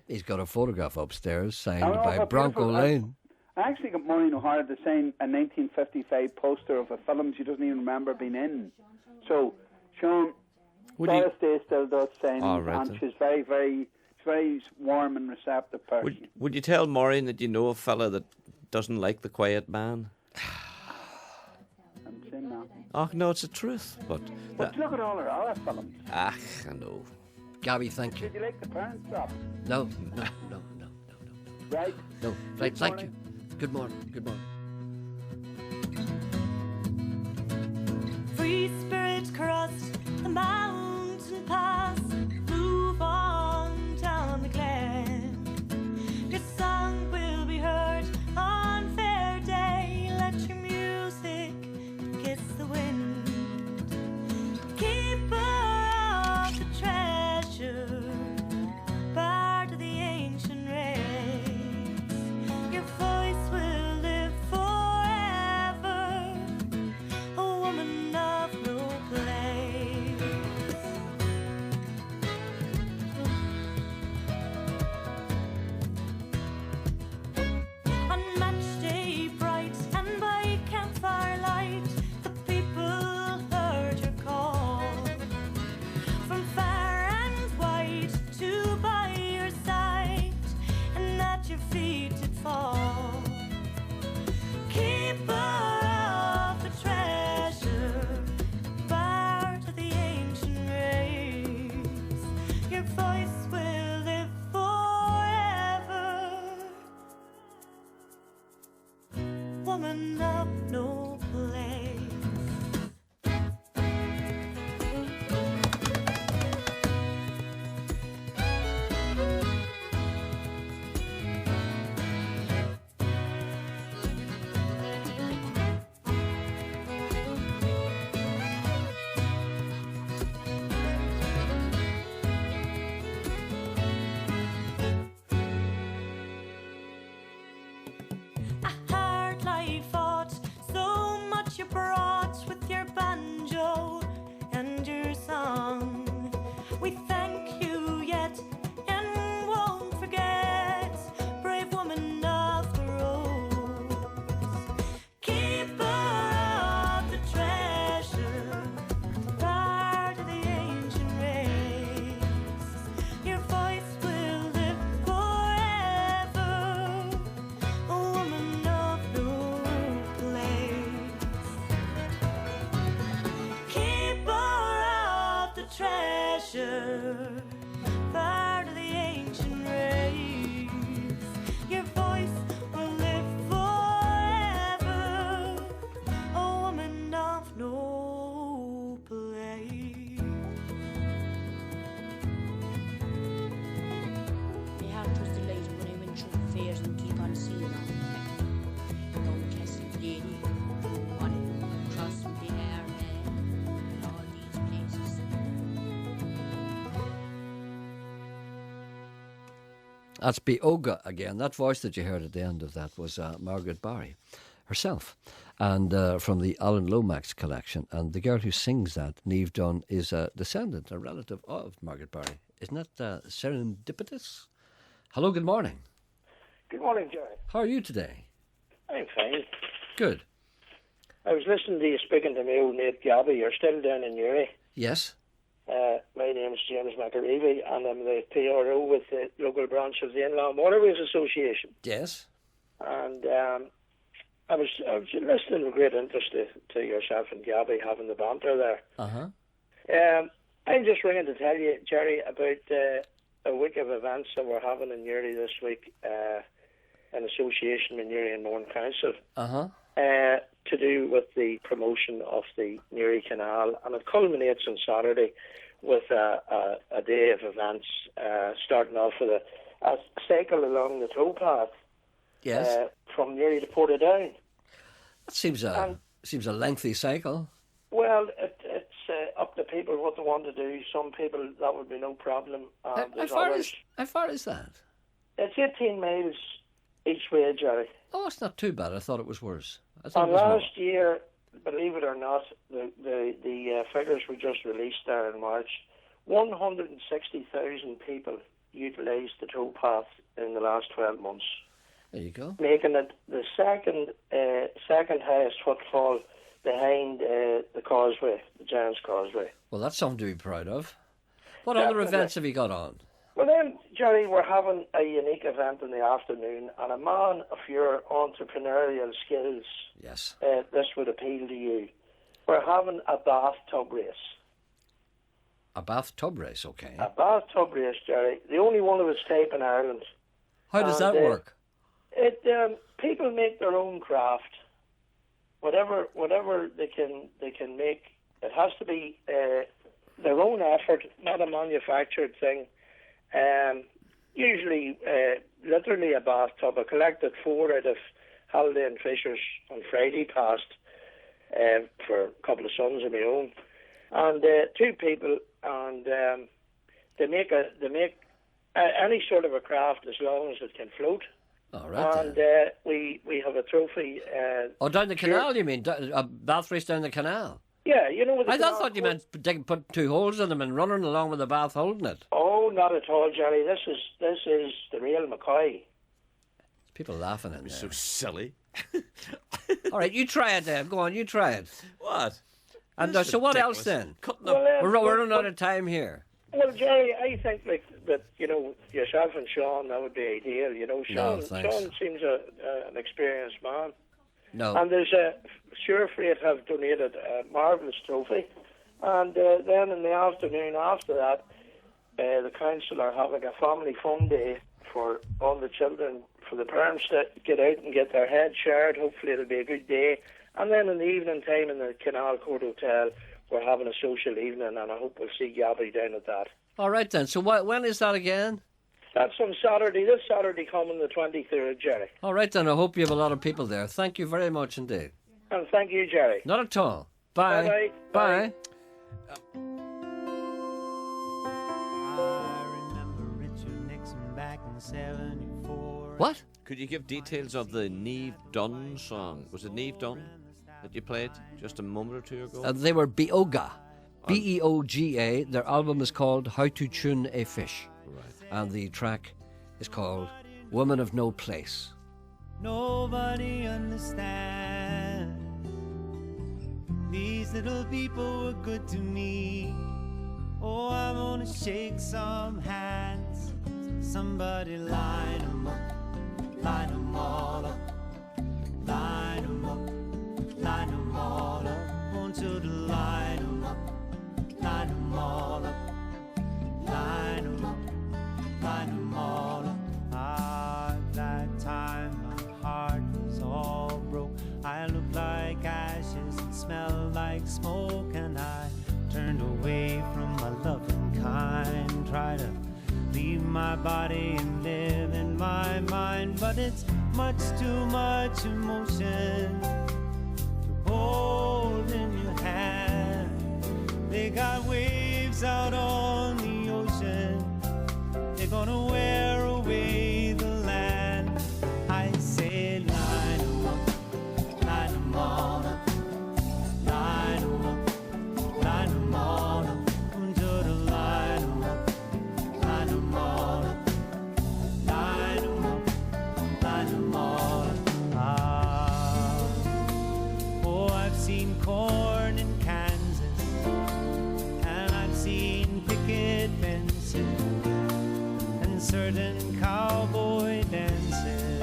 He's got a photograph upstairs signed I know, by but Bronco beautiful. Lane. I actually got Maureen O'Hara to sign a 1955 poster of a film she doesn't even remember being in. So, Sean, Doris Day still does sign, Oh, right and then. she's very warm and receptive person. Would you tell Maureen that you know a fella that doesn't like The Quiet Man? Oh, no, it's the truth. But look at all her other films. I know. Gabby, thank you. Did you like the Parent Trap? No. Right. No. Right, thank you. Good morning. Good morning. Free spirit crossed the mountain pass. Move on down the glen. Your song will be heard on fair day. Let your music kiss the wind. Keeper of the treasure, part of the ancient race. Your voice will live forever, a woman of no place. On match day bright and by campfire light, the people heard your call. From far and wide to by your side, and at your feet it fall. Keeper of the treasure, part of the ancient race. Your voice will live forever, woman of no place. A hard life fought, so much you brought with your banjo and your song. We thank you yet and won't forget, brave woman of the rose. Keeper of the treasure, part of the ancient race. Your voice will live forever, a woman of no place. Keeper of the treasure, part of the ancient race. Your voice will live forever, a woman of no place. My heart was delighted when I went through the fairs and keep on seeing them. Down Castle Lady, on it, across from the air, and all these places. That's Beoga again. That voice that you heard at the end of that was Margaret Barry herself, and from the Alan Lomax collection. And the girl who sings that, Niamh Dunn, is a descendant, a relative of Margaret Barry. Isn't that serendipitous? Hello, good morning. Good morning, Gerry. How are you today? I'm fine. Good. I was listening to you speaking to my old mate Gabby. You're still down in Gerry. Yes. My name's James McAreevy, and I'm the PRO with the local branch of the Inland Waterways Association. Yes. And I was listening with great interest to yourself and Gabby having the banter there. Uh-huh. I'm just ringing to tell you, Gerry, about a week of events that we're having in Gerry this week, an association with Gerry and Mourne Council. Uh-huh. To do with the promotion of the Newry Canal, and it culminates on Saturday with a day of events, starting off with a cycle along the towpath. Yes. From Newry to Portadown. That seems a lengthy cycle. Well, it's up to people what they want to do. Some people, that would be no problem. How far is that? It's 18 miles each way, Gerry. Oh, it's not too bad. I thought it was worse. And last year, believe it or not, the figures were just released there in March. 160,000 people utilised the towpath in the last 12 months. There you go. Making it the second highest footfall behind the causeway, the Giant's Causeway. Well, that's something to be proud of. What other events have you got on? Well then, Gerry, we're having a unique event in the afternoon, and a man of your entrepreneurial skills, yes, this would appeal to you. we're having a bathtub race. A bathtub race, okay. A bathtub race, Gerry. The only one of its type in Ireland. How does that work? People make their own craft. Whatever they can make. It has to be their own effort, not a manufactured thing. Usually, literally a bathtub. I collected 4 out of Halliday and Fisher's on Friday past for a couple of sons of my own, and 2 people, and they make any sort of a craft as long as it can float. All right. And we have a trophy. Down the canal, you mean? A bath race down the canal? Yeah, you know what I thought you meant put 2 holes in them and running along with the bath holding it. Oh, not at all, Gerry. This is the real McCoy. People laughing at me. So silly. All right, you try it then. Go on, you try it. What? And so what else then? We're running out of time here. Well, Gerry, I think that yourself and Sean, that would be ideal. Sean seems an experienced man. No. And there's Sure Freight have donated a marvellous trophy. And then in the afternoon after that, the council are having a family fun day for all the children, for the parents to get out and get their heads shared. Hopefully it'll be a good day. And then in the evening time in the Canal Court Hotel, we're having a social evening, and I hope we'll see Gabby down at that. All right then. So when is that again? That's on Saturday. This Saturday coming, the 23rd, Gerry. All right then. I hope you have a lot of people there. Thank you very much indeed. And thank you, Gerry. Not at all. Bye. Bye-bye. Bye. What? Could you give details of the Neve Dunn song? Was it Neve Dunn that you played just a moment or two ago? They were Beoga. Beoga. Their album is called How to Tune a Fish. Right. And the track is called Woman of No Place. Nobody understands. These little people were good to me. Oh, I wanna shake some hands. Somebody line 'em up, line 'em all up, line 'em up, line 'em all up. Want you to line 'em up, line 'em all up, line 'em up, line 'em all up. At that time my heart was all broke. I looked like ashes and smelled like smoke, and I turned away from my loving kind. Tried to leave my body and live in my mind, but it's much too much emotion to hold in your hand. They got waves out on the ocean, they're gonna wear away the land. I say line 'em up, line 'em all up, line 'em up, line 'em all up. Come to the line 'em up, line 'em all up, line 'em up, line 'em all up. Ah, oh, I've seen corn in Kansas, and I've seen picket fences, and certain cowboy dances.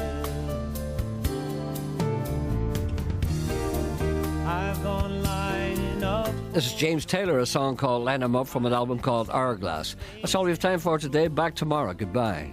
I've gone lining up. This is James Taylor, a song called Line 'Em Up from an album called Hourglass. That's all we have time for today. Back tomorrow. Goodbye.